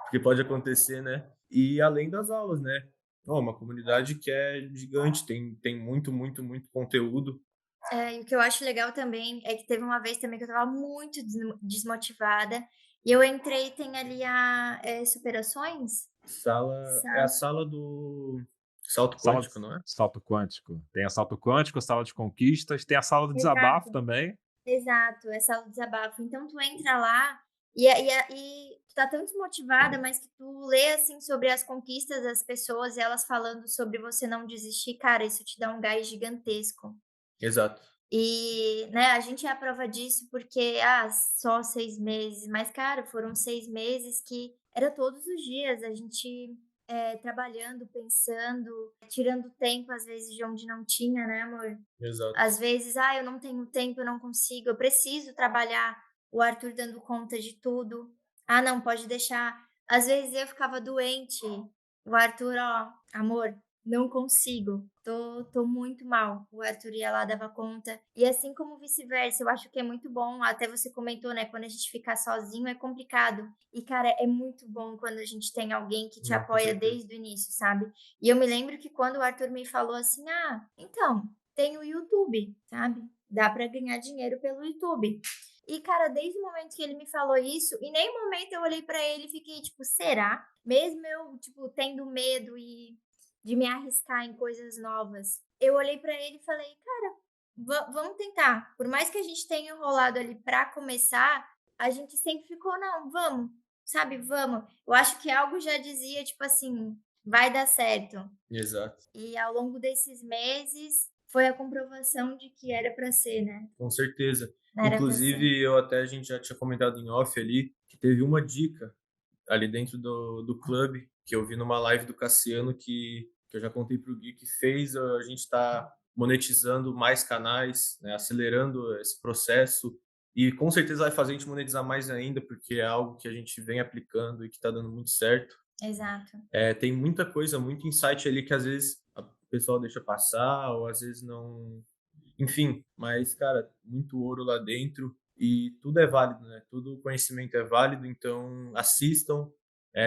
porque pode acontecer, né? E além das aulas, né? Uma comunidade que é gigante, tem muito, muito, muito conteúdo. E o que eu acho legal também é que teve uma vez também que eu estava muito desmotivada e eu entrei, tem ali superações. É a Sala. sala do salto Sala de quântico, não é? salto quântico. Tem a salto quântico, a sala de conquistas, tem a sala do desabafo Exato, também. exato, é sala de desabafo. Então tu entra lá e tu tá tão desmotivada, mas que tu lê assim sobre as conquistas das pessoas e elas falando sobre você não desistir, cara, isso te dá um gás gigantesco. Exato. E, né, a gente é a prova disso porque, só 6 meses, mas, cara, foram 6 meses que era todos os dias a gente, trabalhando, pensando, tirando tempo, às vezes, de onde não tinha, né, amor? Exato. Às vezes: "Ah, eu não tenho tempo, eu não consigo, eu preciso trabalhar", o Arthur dando conta de tudo. "Ah, não, pode deixar". Às vezes eu ficava doente, o Arthur: "Ó, amor, não consigo, tô muito mal". O Arthur ia lá, dava conta. E assim como vice-versa, eu acho que é muito bom, até você comentou, né, quando a gente fica sozinho é complicado. E, cara, é muito bom quando a gente tem alguém que te Não, com apoia certeza. desde o início, sabe. E eu me lembro que quando o Arthur me falou assim: "Ah, então, tem o YouTube, sabe? Dá para ganhar dinheiro pelo YouTube". E, cara, desde o momento que ele me falou isso, em nenhum momento eu olhei para ele e fiquei tipo, será? Mesmo eu, tipo, tendo medo e de me arriscar em coisas novas, eu olhei para ele e falei, cara, vamos tentar. Por mais que a gente tenha enrolado ali para começar, a gente sempre ficou, não, vamos, sabe, vamos. Eu acho que algo já dizia, tipo assim, vai dar certo. Exato. E ao longo desses meses, foi a comprovação de que era para ser, né. Com certeza. Era para ser. Inclusive, a gente já tinha comentado em off ali, que teve uma dica ali dentro do clube, que eu vi numa live do Cassiano, que eu já contei para o Gui, que fez a gente estar monetizando mais canais, né, acelerando esse processo, e com certeza vai fazer a gente monetizar mais ainda, porque é algo que a gente vem aplicando e que está dando muito certo. Exato. Tem muita coisa, muito insight ali que às vezes o pessoal deixa passar, ou às vezes não. Enfim, mas, cara, muito ouro lá dentro e tudo é válido, né? Todo conhecimento é válido, então assistam,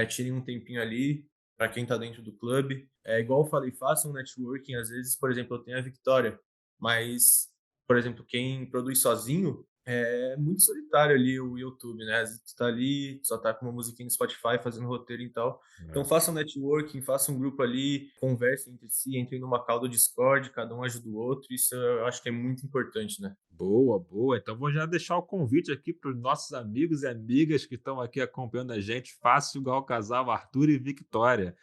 tirem um tempinho ali para quem está dentro do clube. É igual eu falei, façam networking. Às vezes, por exemplo, eu tenho a Victoria, mas, por exemplo, quem produz sozinho é muito solitário ali o YouTube, né? Às vezes tu tá ali, só tá com uma musiquinha no Spotify fazendo roteiro e tal. Então É. façam networking, façam um grupo ali, conversem entre si, entrem numa call do Discord, cada um ajuda o outro. Isso eu acho que é muito importante, né? Boa, boa. Então vou já deixar o convite aqui para os nossos amigos e amigas que estão aqui acompanhando a gente. Faça igual o casal Arthur e Victoria.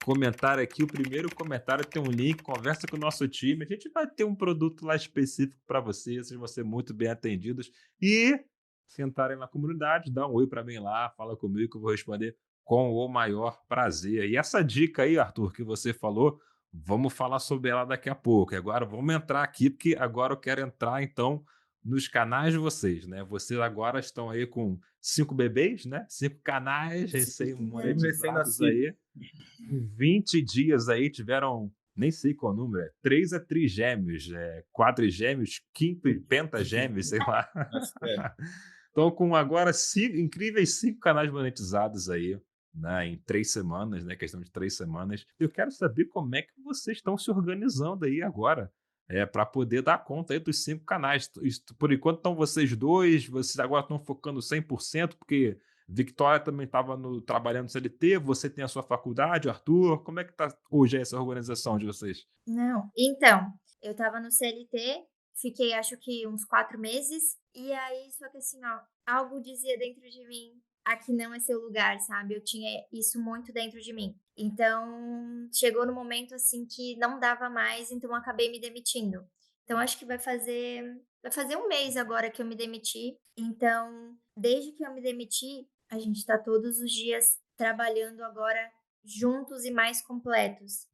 Comentar aqui, o primeiro comentário tem um link, conversa com o nosso time. A gente vai ter um produto lá específico para vocês vão ser muito bem atendidos. E se entrarem na comunidade, dá um oi para mim lá, fala comigo que eu vou responder com o maior prazer. E essa dica aí, Arthur, que você falou, vamos falar sobre ela daqui a pouco. E agora vamos entrar aqui, porque agora eu quero entrar então nos canais de vocês, né? Vocês agora estão aí com 5 bebês, né? 5 canais Um recém-monetizados recém-nascido. aí. Em 20 dias aí tiveram, nem sei qual número, 3 a trigêmeos, quadrigêmeos, quinto e pentagêmeos, sei lá. Acho que é. Então, com agora incríveis 5 canais monetizados aí, né, em 3 semanas, né, questão de 3 semanas. Eu quero saber como é que vocês estão se organizando aí agora, para poder dar conta aí dos 5 canais. Por enquanto estão vocês dois, vocês agora estão focando 100%, porque Victoria também estava trabalhando no CLT, você tem a sua faculdade, Arthur, como é que está hoje essa organização de vocês? Não, então, eu estava no CLT, fiquei acho que uns 4 meses, e aí só que assim, ó, algo dizia dentro de mim: "Aqui não é seu lugar", sabe, eu tinha isso muito dentro de mim. Então, chegou no momento, assim, que não dava mais, então eu acabei me demitindo. Então acho que vai fazer um mês agora que eu me demiti, então, desde que eu me demiti, a gente tá todos os dias trabalhando agora juntos e mais completos.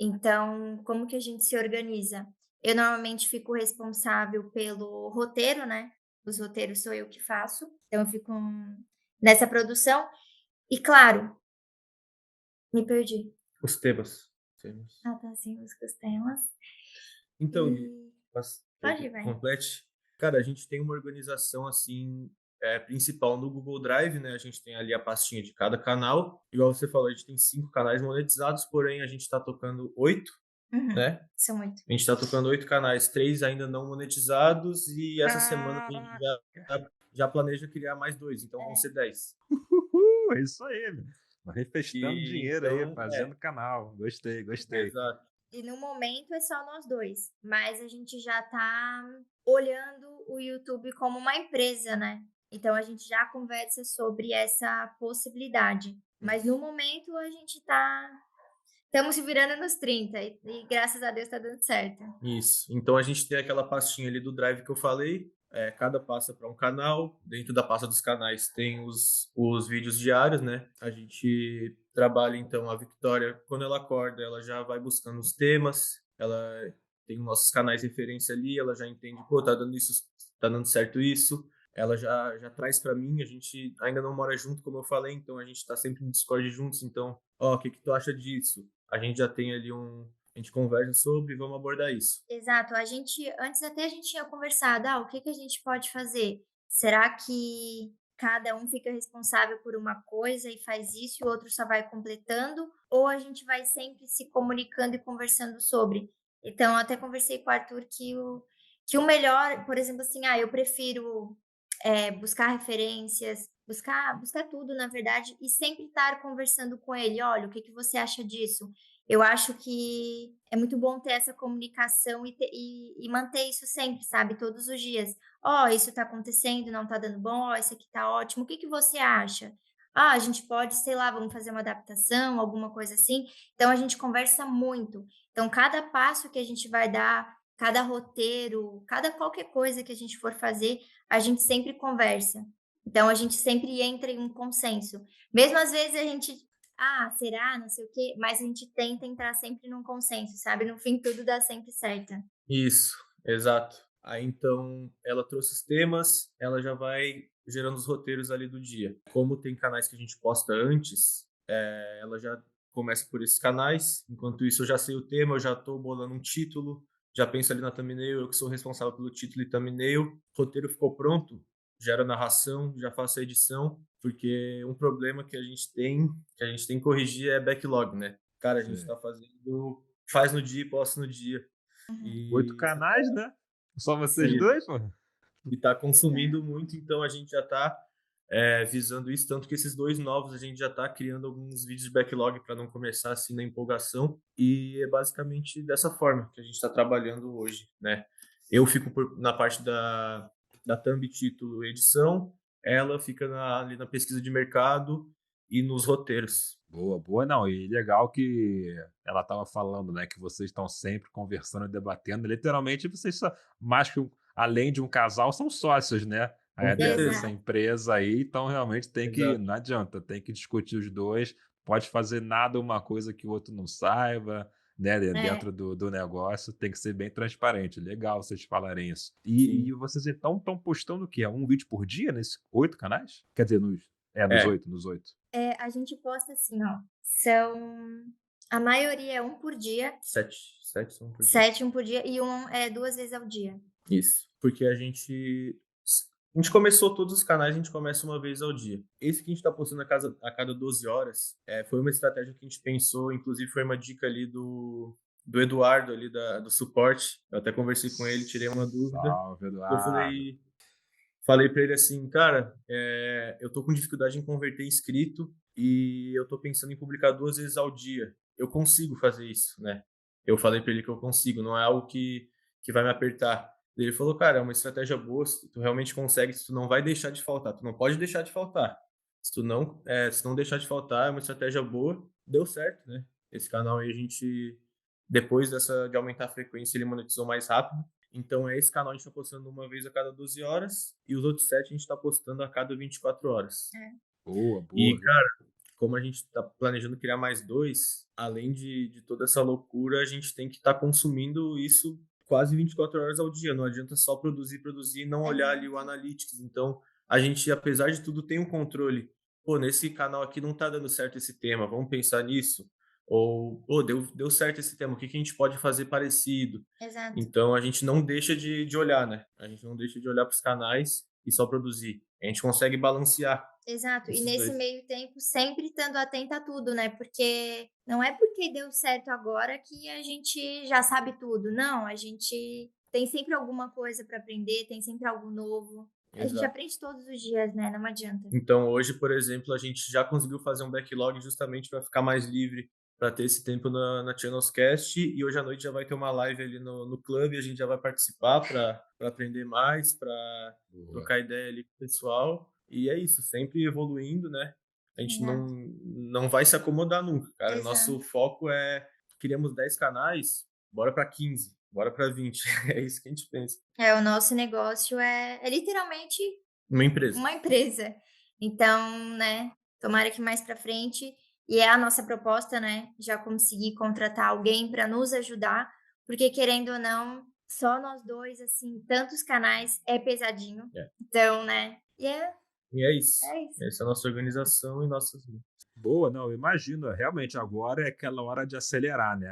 Então, como que a gente se organiza? Eu normalmente fico responsável pelo roteiro, né, os roteiros sou eu que faço, então eu fico nessa produção e claro, me perdi. Os temas. Temas. Ah, tá, sim, música, os temas. Então, Gui, E quer pode que ir, eu vai. complete? Cara, a gente tem uma organização assim principal no Google Drive, né? A gente tem ali a pastinha de cada canal. Igual você falou, a gente tem 5 canais monetizados, porém a gente está tocando 8, Uhum, né? são 8. A gente está tocando 8 canais, 3 ainda não monetizados, e essa semana a gente Caraca! já planeja criar mais 2, então vão É. ser 10. Uhul, é isso aí, meu. Manifestando E dinheiro aí, então, fazendo canal. Gostei, gostei. exato. E no momento é só nós 2, mas a gente já tá olhando o YouTube como uma empresa, né. Então a gente já conversa sobre essa possibilidade, mas no momento a gente estamos se virando nos 30 e graças a Deus tá dando certo. Isso. Então a gente tem aquela pastinha ali do Drive que eu falei. Cada pasta para um canal. Dentro da pasta dos canais tem os vídeos diários, né? A gente trabalha então a Victoria, quando ela acorda, ela já vai buscando os temas. Ela tem os nossos canais de referência ali, ela já entende, pô, tá dando isso, tá dando certo isso. Ela já traz para mim, a gente ainda não mora junto, como eu falei, então a gente tá sempre no Discord juntos, então, ó, o que que tu acha disso? A gente já tem ali a gente conversa sobre e vamos abordar isso. Exato, a gente antes até a gente tinha conversado: "Ah, o que que a gente pode fazer? Será que cada um fica responsável por uma coisa e faz isso e o outro só vai completando, ou a gente vai sempre se comunicando e conversando sobre?". Então eu até conversei com o Arthur que o melhor, por exemplo, assim, eu prefiro, buscar referências, buscar tudo, na verdade, e sempre estar conversando com ele: "Olha, o que que você acha disso?". Eu acho que é muito bom ter essa comunicação e manter isso sempre, sabe, todos os dias. "Ó, isso tá acontecendo, não tá dando bom. Ó, isso aqui tá ótimo. O que que você acha? Ah, a gente pode, sei lá, vamos fazer uma adaptação, alguma coisa assim". Então a gente conversa muito. Então cada passo que a gente vai dar, cada roteiro, cada qualquer coisa que a gente for fazer, a gente sempre conversa. Então a gente sempre entra em um consenso. Mesmo às vezes a gente: "Ah, será? Não sei o quê", mas a gente tenta entrar sempre num consenso, sabe, no fim tudo dá sempre certo. Isso, exato. Aí então ela trouxe os temas, ela já vai gerando os roteiros ali do dia. Como tem canais que a gente posta antes, ela já começa por esses canais. Enquanto isso, eu já sei o tema, eu já estou bolando um título, já penso ali na thumbnail, eu que sou responsável pelo título e thumbnail. O roteiro ficou pronto, gero a narração, já faço a edição, porque um problema que a gente tem que corrigir é backlog, né? Cara, a gente Sim. tá fazendo, faz no dia e posta no dia. Uhum. 8 E canais, né? Só vocês Sim, dois, pô? e tá exato. consumindo muito, então a gente já tá visando isso, tanto que esses dois novos a gente já tá criando alguns vídeos de backlog para não começar assim na empolgação, e é basicamente dessa forma que a gente está trabalhando hoje, né? Eu fico na parte da thumb, título, edição, ela fica ali na pesquisa de mercado e nos roteiros. Boa, boa, não. E legal que ela estava falando, né, que vocês estão sempre conversando e debatendo. Literalmente, vocês só, mais que além de um casal, são sócios, né? Com Aí dentro certeza. dessa Exato, empresa aí, então realmente tem que, Exato. não adianta, tem que discutir os dois. Pode fazer nada uma coisa que o outro não saiba, né? é. Dentro do negócio, tem que ser bem transparente. Legal vocês falarem isso. E Sim. vocês então estão postando o quê? Um vídeo por dia nesses 8 canais? Quer dizer, nos É, 8, nos 8. A gente posta assim, ó, são a maioria é um por dia, sete. Sete são por dia. 7 um por dia e um é 2 vezes ao dia. Isso. Porque a gente começou todos os canais, a gente começa uma vez ao dia. Esse que a gente está postando a cada 12 horas foi uma estratégia que a gente pensou, inclusive foi uma dica ali do Eduardo ali do suporte. Eu até conversei com ele, tirei uma dúvida. Salve, Eu Eduardo. falei para ele assim, cara, eu tô com dificuldade em converter inscrito e eu tô pensando em publicar 2 vezes ao dia. Eu consigo fazer isso, né? Eu falei para ele que eu consigo, não é algo que vai me apertar. Ele falou, cara, é uma estratégia boa, se tu realmente consegue, se tu não vai deixar de faltar, tu não pode deixar de faltar. Se não deixar de faltar, é uma estratégia boa. Deu certo, né? Esse canal aí a gente, depois de aumentar a frequência, ele monetizou mais rápido. Então, esse canal a gente está postando uma vez a cada 12 horas e os outros 7 a gente está postando a cada 24 horas. É. Boa, E, boa. cara, como a gente está planejando criar mais dois, além de toda essa loucura, a gente tem que estar consumindo isso quase 24 horas ao dia. Não adianta só produzir e não olhar ali o Exato, Analytics. Então, a gente, apesar de tudo, tem um controle. Pô, nesse canal aqui não tá dando certo esse tema, vamos pensar nisso. Ou, pô, deu certo esse tema, o que que a gente pode fazer parecido? exato, Então, a gente não deixa de olhar, né? A gente não deixa de olhar para os canais e só produzir. A gente consegue balancear exato. E esses nesse dois. meio tempo, sempre estando atenta a tudo, né? Porque não é porque deu certo agora que a gente já sabe tudo. Não, a gente tem sempre alguma coisa para aprender, tem sempre algo novo. A gente Exato. aprende todos os dias, né? Não adianta. Então, hoje, por exemplo, a gente já conseguiu fazer um backlog justamente para ficar mais livre, para ter esse tempo na Channels Cast. E hoje à noite já vai ter uma live ali no clube, e a gente já vai participar para aprender mais, para Boa. trocar ideia ali com o pessoal. E é isso, sempre evoluindo, né? A gente Exato, não vai se acomodar nunca, cara. Nosso exato. foco criamos 10 canais, bora para 15, bora para 20. É isso que a gente pensa. É, o nosso negócio é literalmente Uma empresa. uma empresa. Então, né, tomara que mais para frente, e é a nossa proposta, né, já conseguir contratar alguém para nos ajudar, porque querendo ou não, só nós dois, assim, tantos canais é pesadinho. É. Então, né, E é isso. é isso. Essa é a nossa organização e nossas. Boa, não, eu imagino. Realmente, agora é aquela hora de acelerar, né?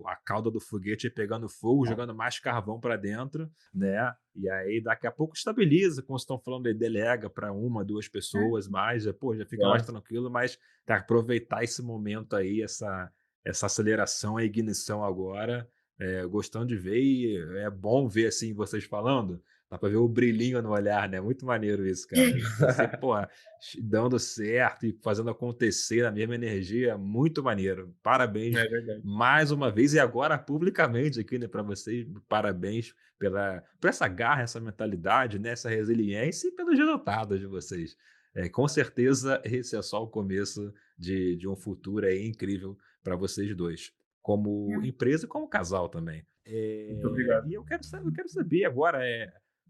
A cauda do foguete aí pegando fogo, jogando mais carvão para dentro, né? E aí, daqui a pouco estabiliza, como vocês estão falando aí, delega para uma, duas pessoas mais, pô, já fica mais Claro. tranquilo, mas tá, aproveitar esse momento aí, essa aceleração, a ignição agora, gostando de ver, e é bom ver assim vocês falando. Dá pra ver o brilhinho no olhar, né? Muito maneiro isso, cara. Você, pô, dando certo e fazendo acontecer na mesma energia, muito maneiro. Parabéns É verdade. mais uma vez e agora publicamente aqui, né, para vocês. Parabéns por essa garra, essa mentalidade, né, essa resiliência e pelos resultados de vocês. Com certeza esse é só o começo de um futuro aí incrível para vocês dois, como empresa e como casal também. Muito obrigado. E eu quero saber agora,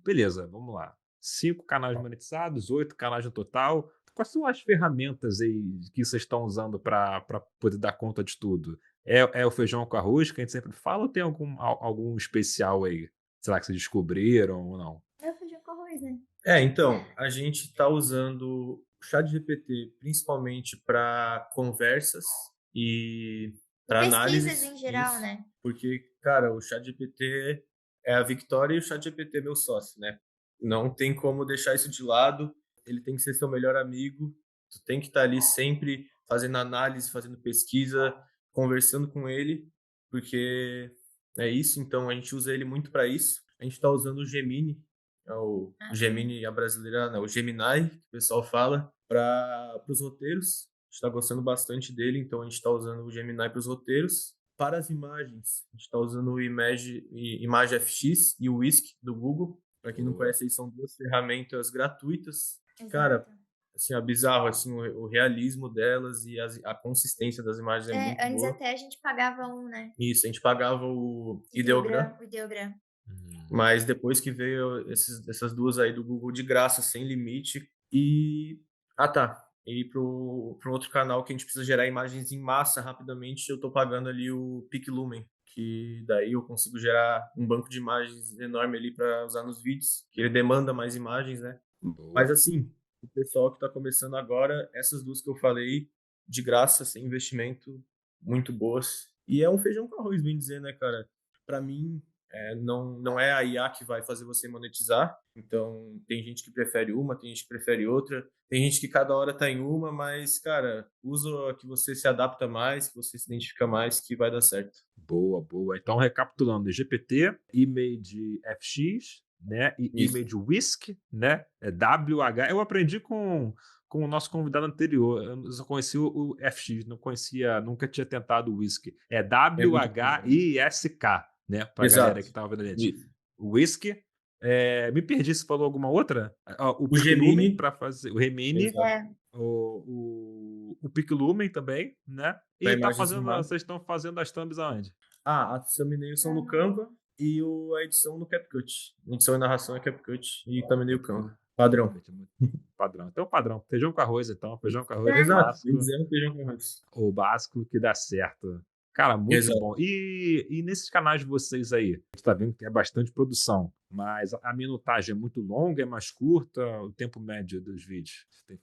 beleza, vamos lá. 5 canais monetizados, 8 canais no total. Quais são as ferramentas aí que vocês estão usando para poder dar conta de tudo? É o feijão com arroz que a gente sempre fala ou tem algum especial aí? Será que vocês descobriram ou não? É o feijão com arroz, né? Então, a gente está usando o ChatGPT principalmente para conversas e E para pesquisas análises, em geral, isso, né? porque, cara, o ChatGPT é a Victoria e o ChatGPT é meu sócio, né? Não tem como deixar isso de lado. Ele tem que ser seu melhor amigo. Tu tem que estar ali sempre fazendo análise, fazendo pesquisa, conversando com ele, porque é isso. Então a gente usa ele muito para isso. A gente está usando o Gemini, é o Aham. Gemini, a brasileira, não, o Gemini, que o pessoal fala, para os roteiros. A gente está gostando bastante dele, então a gente está usando o Gemini para os roteiros. Para as imagens, a gente está usando o Image FX e o Whisk do Google. Para quem não Boa. conhece, aí são duas ferramentas gratuitas. Cara, Exato. assim, é bizarro, assim, o realismo delas e a consistência das imagens é muito Antes boa. até a gente pagava um, né? Isso, a gente pagava o Ideogram, O ideograma. Hum. mas depois que veio essas duas aí do Google de graça, sem limite, e... Ah, tá. E pro outro canal que a gente precisa gerar imagens em massa rapidamente, eu tô pagando ali o PicLumen, que daí eu consigo gerar um banco de imagens enorme ali para usar nos vídeos, que ele demanda mais imagens, né? Mas Boa. assim, o pessoal que está começando agora, essas duas que eu falei, de graça, sem investimento, muito boas. E é um feijão com arroz, bem dizer, né, cara? Para mim, não é a IA que vai fazer você monetizar. Então, tem gente que prefere uma, tem gente que prefere outra. Tem gente que cada hora tá em uma, mas, cara, usa a que você se adapta mais, que você se identifica mais, que vai dar certo. Boa, boa. Então, recapitulando, GPT, Image FX, né? E Isso. Image Whisk, né? É WH. Eu aprendi com o nosso convidado anterior. Eu só conhecia o FX, não conhecia, nunca tinha tentado o Whisk. É É muito bom. WHISK, né? Pra galera Exato. que tava vendo a gente. Isso. Whisk. Me perdi, se falou alguma outra? O O PicLumen Gemini, para fazer o Remini, exato. É, o PicLumen também, né? Para E imagens em massa. vocês estão fazendo as thumbs aonde? As thumbnails são no Canva e a edição no CapCut. Edição e narração é CapCut e thumbnail Canva. Padrão. CapCut é muito padrão. Então, padrão. Feijão com arroz, então. Feijão com arroz Exato. Bem básico. dizendo, feijão com arroz. O básico que dá certo. Cara, muito Exato. bom. E nesses canais de vocês aí? A gente tá vendo que é bastante produção, mas a minutagem é muito longa, é mais curta? O tempo médio dos vídeos que tem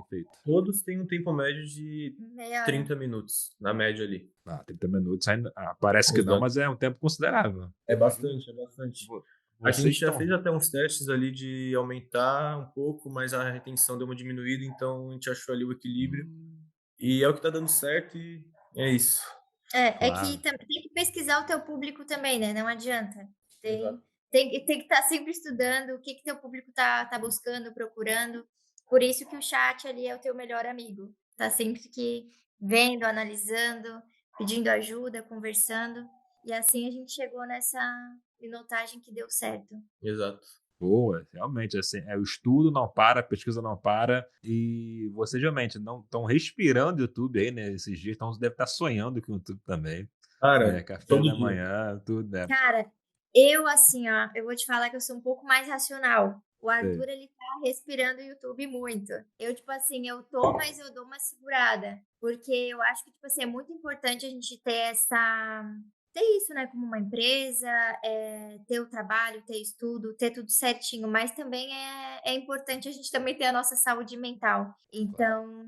feito? Todos têm um tempo médio de meia hora. 30 minutos, na média ali. 30 minutos ainda. Parece que não, Exato. mas é um tempo considerável. É bastante, é bastante. A Vocês gente já estão. fez até uns testes ali de aumentar um pouco, mas a retenção deu uma diminuída, então a gente achou ali o equilíbrio. E é o que tá dando certo e é isso. É que Claro. tem que pesquisar o teu público também, né? Não adianta. Exato. Tem que estar sempre estudando o que teu público tá buscando, procurando. Por isso que o chat ali é o teu melhor amigo. Tá sempre que vendo, analisando, pedindo ajuda, conversando. E assim a gente chegou nessa minutagem que deu certo. Exato. Boa, realmente, assim, o estudo não para, a pesquisa não para, e vocês realmente não estão respirando YouTube aí, né, esses dias, então você deve estar sonhando com o YouTube também, né, Cara, café todo da dia. manhã, tudo, né, Cara, eu assim, ó, eu vou te falar que eu sou um pouco mais racional. O sei. Arthur, ele tá respirando o YouTube muito. Eu, tipo assim, eu tô, mas eu dou uma segurada. Porque eu acho que, tipo assim, é muito importante a gente ter isso, né, como uma empresa, ter o trabalho, ter estudo, ter tudo certinho. Mas também é importante a gente também ter a nossa saúde mental. Claro. Então,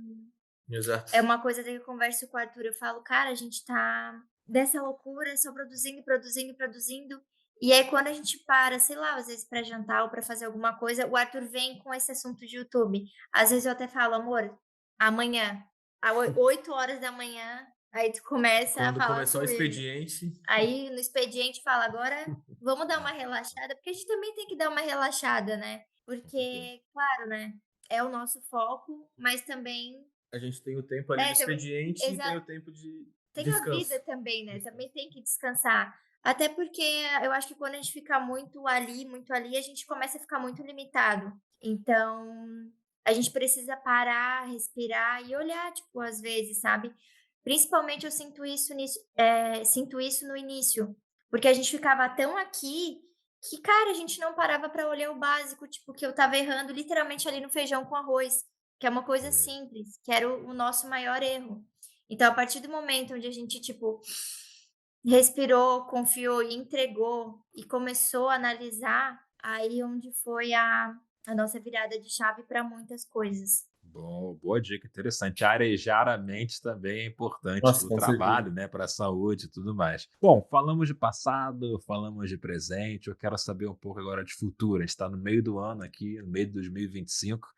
Exato. é uma coisa que eu converso com o Arthur, eu falo, cara, a gente tá dessa loucura, só produzindo, produzindo, produzindo. E aí, quando a gente para, sei lá, às vezes para jantar ou para fazer alguma coisa, o Arthur vem com esse assunto de YouTube. Às vezes eu até falo, amor, amanhã, às 8 horas da manhã, aí tu começa a Quando falar começar o comigo. expediente, Aí no expediente fala, agora vamos dar uma relaxada, porque a gente também tem que dar uma relaxada, né? Com certeza. Porque, claro, né? É o nosso foco, mas também a gente tem o tempo ali do é, expediente e tem o tempo de tem a vida descanso. também, né? Também tem que descansar. Até porque eu acho que quando a gente fica muito ali, a gente começa a ficar muito limitado. Então, a gente precisa parar, respirar e olhar, tipo, às vezes, sabe? Principalmente eu sinto isso no início, porque a gente ficava tão aqui que, cara, a gente não parava para olhar o básico, tipo, que eu tava errando literalmente ali no feijão com arroz, que é uma coisa É. simples, que era o nosso maior erro. Então, a partir do momento onde a gente, tipo, respirou, confiou e entregou e começou a analisar, aí onde foi a nossa virada de chave para muitas coisas. Boa dica, interessante. Arejar a mente também é importante Nossa, para o com certeza. trabalho, né, para a saúde e tudo mais. Bom, falamos de passado, falamos de presente, eu quero saber um pouco agora de futuro. A gente está no meio do ano aqui, no meio de 2025.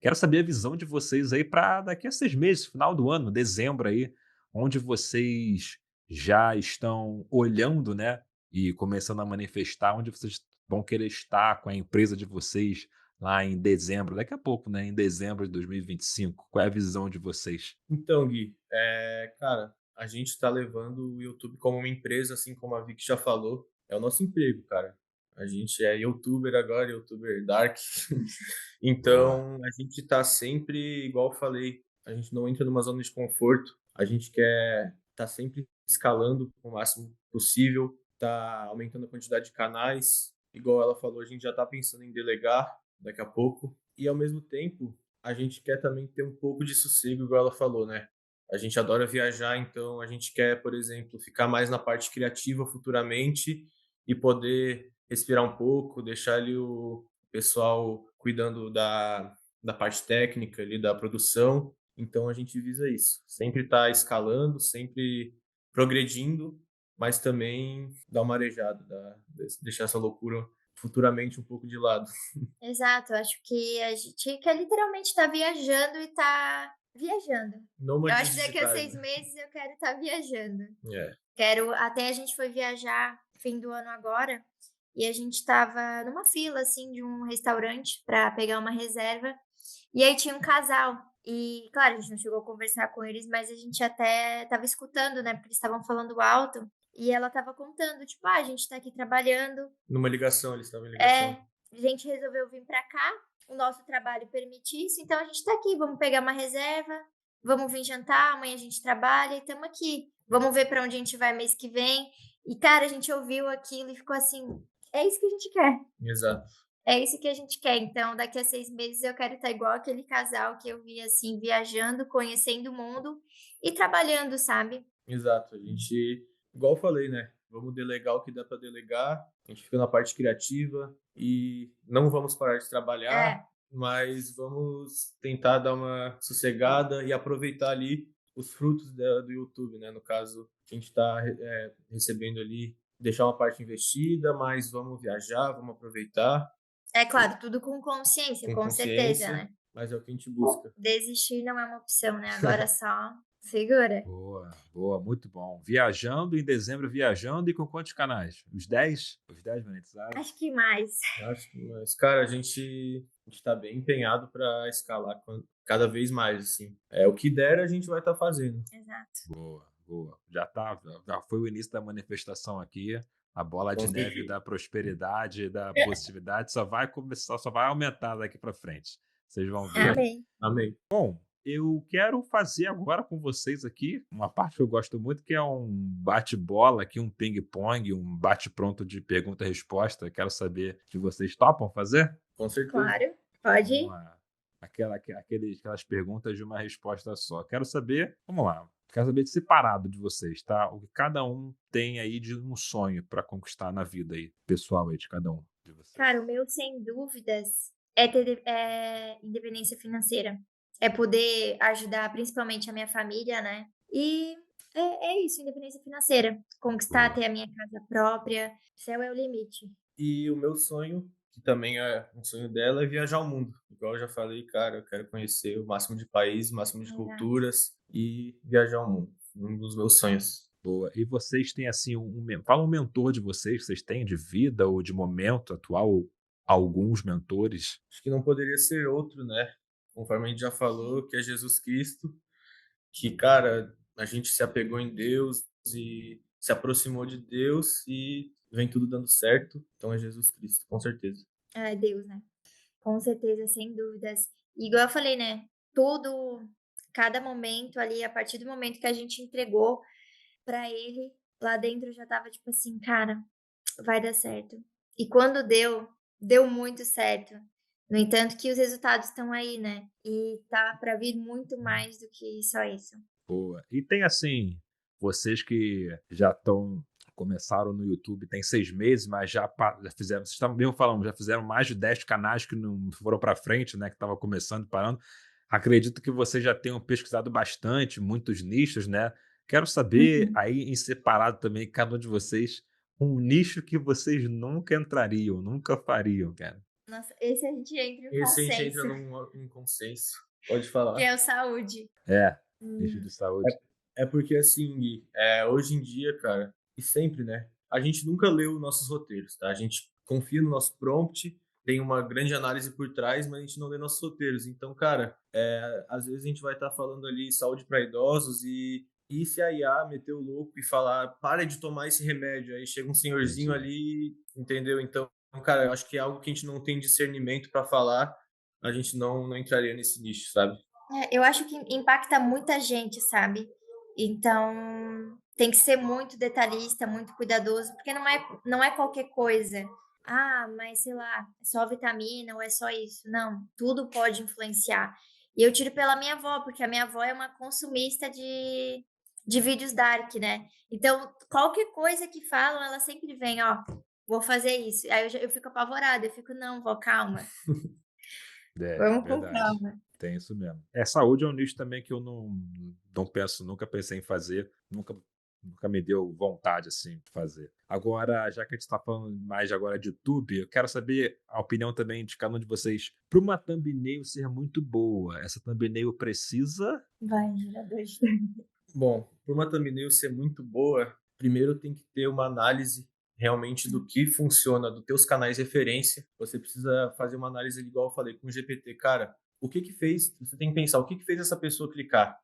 Quero saber a visão de vocês aí para daqui a 6 meses, final do ano, dezembro aí, onde vocês já estão olhando, né, e começando a manifestar, onde vocês vão querer estar com a empresa de vocês lá em dezembro, daqui a pouco, né, em dezembro de 2025. Qual é a visão de vocês? Então, Gui, cara, a gente está levando o YouTube como uma empresa, assim como a Vicky já falou, é o nosso emprego, cara. A gente é youtuber agora, youtuber dark. Boa. Então, a gente está sempre, igual eu falei, a gente não entra numa zona de conforto. A gente quer estar sempre escalando o máximo possível, tá aumentando a quantidade de canais. Igual ela falou, a gente já está pensando em delegar daqui a pouco. E ao mesmo tempo, a gente quer também ter um pouco de sossego, igual ela falou, né? A gente adora viajar, então a gente quer, por exemplo, ficar mais na parte criativa futuramente e poder respirar um pouco, deixar ali o pessoal cuidando da parte técnica ali, da produção. Então a gente visa isso. Sempre estar escalando, sempre progredindo, mas também dar uma arejada, deixar essa loucura futuramente um pouco de lado. Exato, eu acho que a gente quer literalmente estar viajando e tá viajando. Eu acho Nômades que daqui a digitais, 6 né? meses eu quero estar viajando. É. Quero, até a gente foi viajar fim do ano agora e a gente estava numa fila assim de um restaurante para pegar uma reserva e aí tinha um casal. E claro, a gente não chegou a conversar com eles, mas a gente até estava escutando, né? Porque eles estavam falando alto e ela estava contando, tipo, a gente tá aqui trabalhando, Numa ligação, eles estavam em é, ligação. a gente resolveu vir para cá, o nosso trabalho permite isso, então a gente tá aqui, vamos pegar uma reserva, vamos vir jantar, amanhã a gente trabalha e estamos aqui. Vamos ver para onde a gente vai mês que vem. E cara, a gente ouviu aquilo e ficou assim, é isso que a gente quer. Exato, É isso que a gente quer. Então, daqui a 6 meses eu quero estar igual aquele casal que eu vi assim, viajando, conhecendo o mundo e trabalhando, sabe? exato. A gente, igual eu falei, né? Vamos delegar o que dá para delegar. A gente fica na parte criativa e não vamos parar de trabalhar, É, mas vamos tentar dar uma sossegada e aproveitar ali os frutos do YouTube, né? No caso, que a gente está recebendo ali, deixar uma parte investida, mas vamos viajar, vamos aproveitar é claro, tudo com consciência, com com certeza, consciência, né? mas é o que a gente busca. Desistir não é uma opção, né? Agora só segura. Boa, muito bom. Viajando em dezembro, viajando e com quantos canais? Os 10? Os 10 monetizados? Acho que mais. Acho que, mas, cara, a gente tá bem empenhado para escalar cada vez mais, assim. É o que der, a gente vai estar fazendo. Exato. Boa. Já foi o início da manifestação aqui. A bola Com de neve certeza. da prosperidade, da positividade só vai começar, só vai aumentar daqui para frente. Vocês vão ver. Amém. Amém. Bom, eu quero fazer agora com vocês aqui uma parte que eu gosto muito, que é um bate-bola aqui, um ping-pong, um bate-pronto de pergunta e resposta. Quero saber se vocês topam fazer? Com certeza. Claro. Pode Vamos ir. lá. Aquelas perguntas de uma resposta só. Quero saber, vamos lá. Quero saber de separado de vocês, tá? O que cada um tem aí de um sonho para conquistar na vida aí, pessoal aí de cada um de vocês. Cara, o meu, sem dúvidas, é ter independência financeira. É poder ajudar principalmente a minha família, né? E é isso, independência financeira. Conquistar, Boa. ter a minha casa própria. Céu é o limite. E o meu sonho, que também é um sonho dela, é viajar o mundo. Igual eu já falei, cara, eu quero conhecer o máximo de países, o máximo de Exato. culturas e viajar o mundo. Um dos meus sonhos. Boa. E vocês têm assim fala um mentor de vocês, vocês têm de vida ou de momento atual, ou alguns mentores? Acho que não poderia ser outro, né? Conforme a gente já falou, que é Jesus Cristo, que, cara, a gente se apegou em Deus e se aproximou de Deus e vem tudo dando certo. Então é Jesus Cristo, com certeza. Ai, Deus, né? Com certeza, sem dúvidas. E igual eu falei, né? Tudo, cada momento ali, a partir do momento que a gente entregou pra ele, lá dentro já tava tipo assim, cara, vai dar certo. E quando deu, deu muito certo. No entanto, que os resultados estão aí, né? E tá pra vir muito mais do que só isso. Boa. E tem assim, vocês que já estão começaram no YouTube tem 6 meses, mas já fizeram, vocês estavam mesmo falando, já fizeram mais de 10 canais que não foram para frente, né? Que estavam começando e parando. Acredito que vocês já tenham pesquisado bastante, muitos nichos, né? Quero saber, Uhum. aí em separado também, cada um de vocês, um nicho que vocês nunca entrariam, nunca fariam, cara. Nossa, esse a gente entra em Esse a gente entra consenso, num consenso. Pode que falar. é o saúde. É, nicho Hum. de saúde. É porque assim, Gui, hoje em dia, cara, e sempre, né? A gente nunca leu nossos roteiros, tá? A gente confia no nosso prompt, tem uma grande análise por trás, mas a gente não lê nossos roteiros. Então, cara, às vezes a gente vai estar falando ali saúde para idosos e se a IA meter o louco e falar, para de tomar esse remédio, aí chega um senhorzinho Entendi. ali, entendeu? Então, cara, eu acho que é algo que a gente não tem discernimento para falar, a gente não entraria nesse nicho, sabe? Eu acho que impacta muita gente, sabe? Então, tem que ser muito detalhista, muito cuidadoso, porque não é qualquer coisa. Ah, mas sei lá, é só vitamina ou é só isso. Não, tudo pode influenciar. E eu tiro pela minha avó, porque a minha avó é uma consumista de vídeos dark, né? Então, qualquer coisa que falam, ela sempre vem, ó, vou fazer isso. Aí eu fico apavorada, eu fico, não, vó, calma, É, vamos com verdade. calma. Tem isso mesmo. Saúde é um nicho também que eu não penso, nunca pensei em fazer, nunca me deu vontade assim de fazer. Agora, já que a gente está falando mais agora de YouTube, eu quero saber a opinião também de cada um de vocês. Para uma thumbnail ser muito boa, essa thumbnail precisa. Vai, gerador de Bom, para uma thumbnail ser muito boa, primeiro tem que ter uma análise realmente do que funciona, dos teus canais de referência. Você precisa fazer uma análise igual eu falei com o GPT. Cara, o que que fez? Você tem que pensar, o que que fez essa pessoa clicar?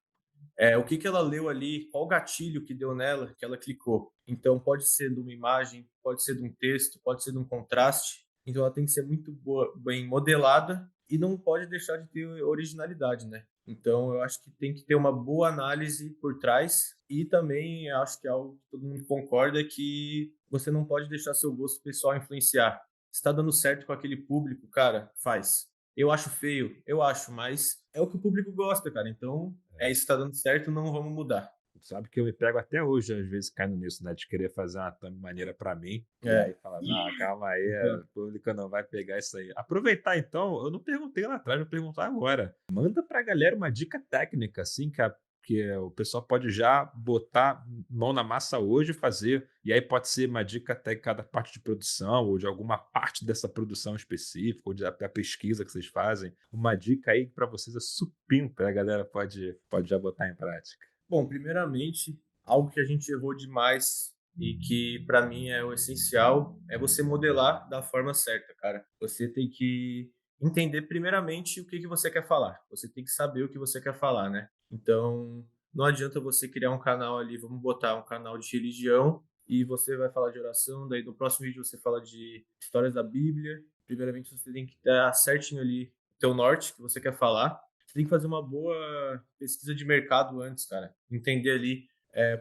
O que que ela leu ali? Qual gatilho que deu nela que ela clicou? Então, pode ser de uma imagem, pode ser de um texto, pode ser de um contraste. Então, ela tem que ser muito boa, bem modelada e não pode deixar de ter originalidade, né? Então, eu acho que tem que ter uma boa análise por trás e também eu acho que é algo que todo mundo concorda que você não pode deixar seu gosto pessoal influenciar. Se está dando certo com aquele público, cara, faz. Eu acho feio, eu acho, mas é o que o público gosta, cara. Então, isso tá dando certo, não vamos mudar. Sabe que eu me pego até hoje, às vezes, caindo nisso, né? De querer fazer uma thumb maneira para mim. E É, aí fala, não, calma aí, então, o público não vai pegar isso aí. Aproveitar então, eu não perguntei lá atrás, vou perguntar agora. Manda pra galera uma dica técnica, assim, que o pessoal pode já botar mão na massa hoje e fazer. E aí pode ser uma dica técnica da parte de produção, ou de alguma parte dessa produção específica, ou da pesquisa que vocês fazem. Uma dica aí para vocês é supimpa, a galera pode já botar em prática. bom, primeiramente, algo que a gente errou demais e que para mim é o essencial é você modelar da forma certa, cara. Você tem que entender primeiramente o que que você quer falar. Você tem que saber o que você quer falar, né? Então, não adianta você criar um canal ali, vamos botar um canal de religião e você vai falar de oração, daí no próximo vídeo você fala de histórias da Bíblia. Primeiramente, você tem que estar certinho ali o teu norte que você quer falar. Você tem que fazer uma boa pesquisa de mercado antes, cara. Entender ali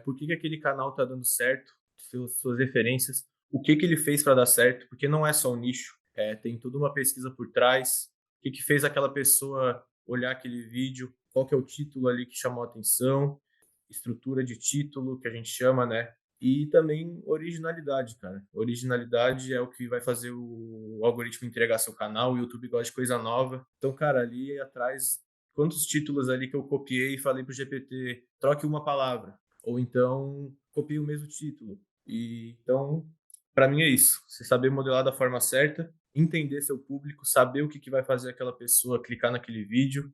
por que que aquele canal tá dando certo, suas referências, o que que ele fez para dar certo, porque não é só o nicho, tem toda uma pesquisa por trás, o que que fez aquela pessoa olhar aquele vídeo, qual que é o título ali que chamou a atenção, estrutura de título que a gente chama, né? E também originalidade, cara. Originalidade é o que vai fazer o algoritmo entregar seu canal, o YouTube gosta de coisa nova. Então, cara, ali atrás, quantos títulos ali que eu copiei e falei pro GPT, troque uma palavra. Ou então, copie o mesmo título. E então, para mim é isso. Você saber modelar da forma certa, entender seu público, saber o que, que vai fazer aquela pessoa clicar naquele vídeo,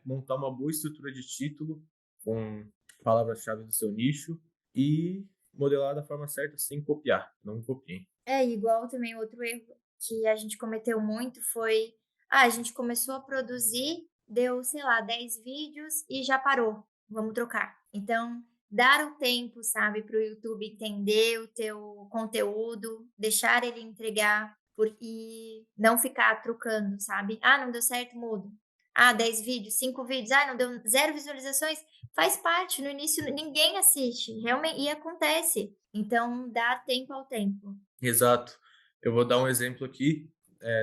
montar uma boa estrutura de título com palavras-chave do seu nicho e modelar da forma certa sem copiar, não copiem. Igual também outro erro que a gente cometeu muito foi, a gente começou a produzir, deu, sei lá, 10 vídeos e já parou, vamos trocar. Então, dar o tempo, sabe, para o YouTube entender o teu conteúdo, deixar ele entregar e não ficar trocando, sabe? Ah, não deu certo, mudo. Ah, 10 vídeos, 5 vídeos, ah, não deu 0 visualizações. Faz parte, no início ninguém assiste, realmente, e acontece. Então, dá tempo ao tempo. Exato. Eu vou dar um exemplo aqui.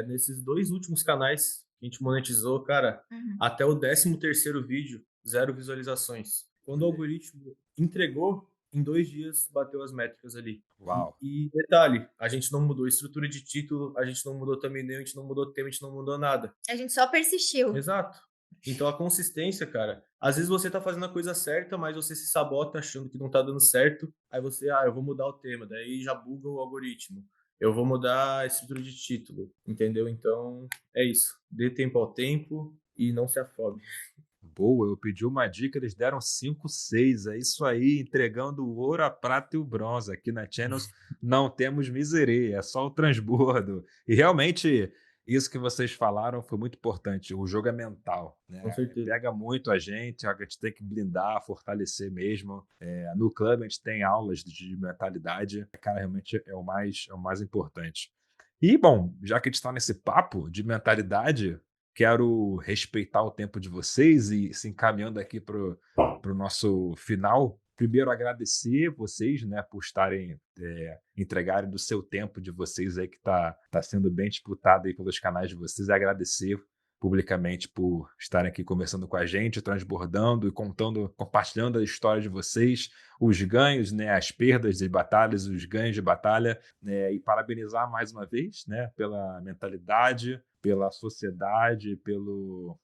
Nesses dois últimos canais que a gente monetizou, cara, Uhum. até o 13º vídeo, 0 visualizações. Quando o algoritmo entregou, em 2 dias bateu as métricas ali. Uau! E detalhe, a gente não mudou estrutura de título, a gente não mudou thumbnail, a gente não mudou tema, a gente não mudou nada. A gente só persistiu. Exato. Então a consistência, cara, às vezes você tá fazendo a coisa certa, mas você se sabota achando que não tá dando certo, aí você, eu vou mudar o tema, daí já buga o algoritmo. Eu vou mudar a estrutura de título, entendeu? Então, é isso. Dê tempo ao tempo e não se afobe. Boa, eu pedi uma dica, eles deram 5, 6. É isso aí, entregando o ouro, a prata e o bronze. Aqui na Channels não temos miseria, é só o transbordo. E realmente, isso que vocês falaram foi muito importante. O jogo é mental, Com né? certeza. Pega muito a gente tem que blindar, fortalecer mesmo. No clube a gente tem aulas de mentalidade. Cara, realmente é o mais importante. E, bom, já que a gente está nesse papo de mentalidade, quero respeitar o tempo de vocês e se encaminhando aqui para o nosso final. Primeiro, agradecer vocês, né, por estarem, entregarem do seu tempo de vocês aí, que tá sendo bem disputado aí pelos canais de vocês. Agradecer publicamente por estarem aqui conversando com a gente, transbordando e contando, compartilhando a história de vocês, os ganhos, né, as perdas de batalhas, os ganhos de batalha, né, e parabenizar mais uma vez, né, pela mentalidade, pela sociedade, pelo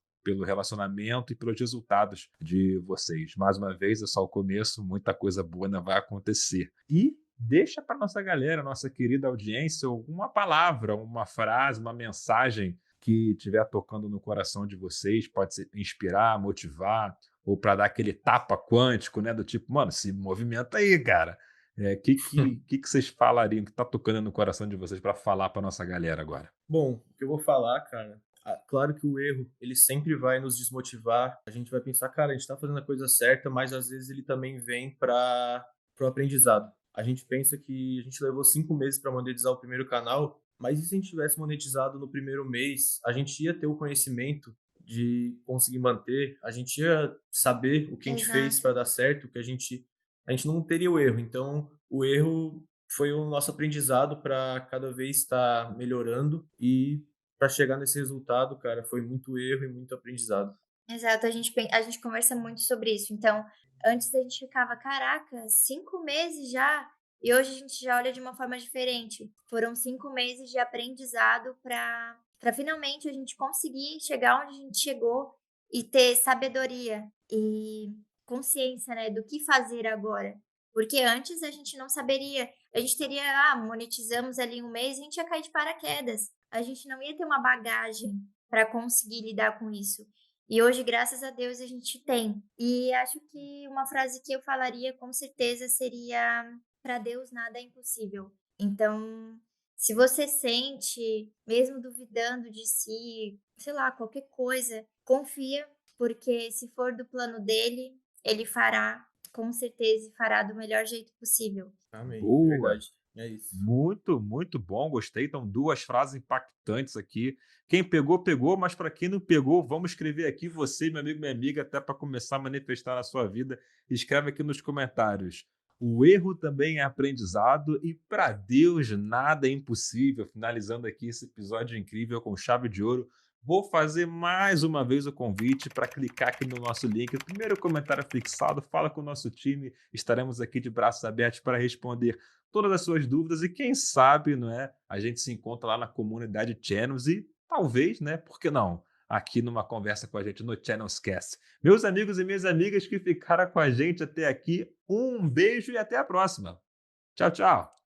relacionamento e pelos resultados de vocês. Mais uma vez, é só o começo, muita coisa boa ainda vai acontecer. E deixa para nossa galera, nossa querida audiência, uma palavra, uma frase, uma mensagem que estiver tocando no coração de vocês, pode ser inspirar, motivar, ou para dar aquele tapa quântico, né? Do tipo, mano, se movimenta aí, cara. Que vocês falariam, que está tocando no coração de vocês para falar para nossa galera agora? Bom, o que eu vou falar, cara, claro que o erro, ele sempre vai nos desmotivar. A gente vai pensar, cara, a gente tá fazendo a coisa certa, mas às vezes ele também vem para o aprendizado. A gente pensa que a gente levou 5 meses para monetizar o primeiro canal, mas e se a gente tivesse monetizado no primeiro mês, a gente ia ter o conhecimento de conseguir manter, a gente ia saber o que a gente fez para Exato. dar certo, a gente não teria o erro. Então, o erro foi o nosso aprendizado para cada vez estar melhorando e para chegar nesse resultado, cara, foi muito erro e muito aprendizado. Exato, a gente conversa muito sobre isso. Então, antes a gente ficava: "Caraca, 5 meses já?" E hoje a gente já olha de uma forma diferente. Foram 5 meses de aprendizado para finalmente a gente conseguir chegar onde a gente chegou e ter sabedoria e consciência, né, do que fazer agora. Porque antes a gente não saberia. A gente teria: monetizamos ali um mês, a gente ia cair de paraquedas. A gente não ia ter uma bagagem para conseguir lidar com isso. E hoje, graças a Deus, a gente tem. E acho que uma frase que eu falaria com certeza seria: "Para Deus nada é impossível". Então, se você sente, mesmo duvidando de si, sei lá, qualquer coisa, confia, porque se for do plano dele, ele fará, com certeza, e fará do melhor jeito possível. Amém, Boa! verdade. É isso. Muito, muito bom, gostei. Então, 2 frases impactantes aqui. Quem pegou, pegou, mas para quem não pegou, vamos escrever aqui, você, meu amigo, minha amiga, até para começar a manifestar na sua vida. Escreve aqui nos comentários. O erro também é aprendizado e para Deus nada é impossível. Finalizando aqui esse episódio incrível com chave de ouro. Vou fazer mais uma vez o convite para clicar aqui no nosso link. O primeiro comentário fixado, fala com o nosso time. Estaremos aqui de braços abertos para responder todas as suas dúvidas e quem sabe, não é, a gente se encontra lá na comunidade Channels e talvez, né, por que não, aqui numa conversa com a gente no Channels Cast. Meus amigos e minhas amigas que ficaram com a gente até aqui, um beijo e até a próxima. Tchau, tchau.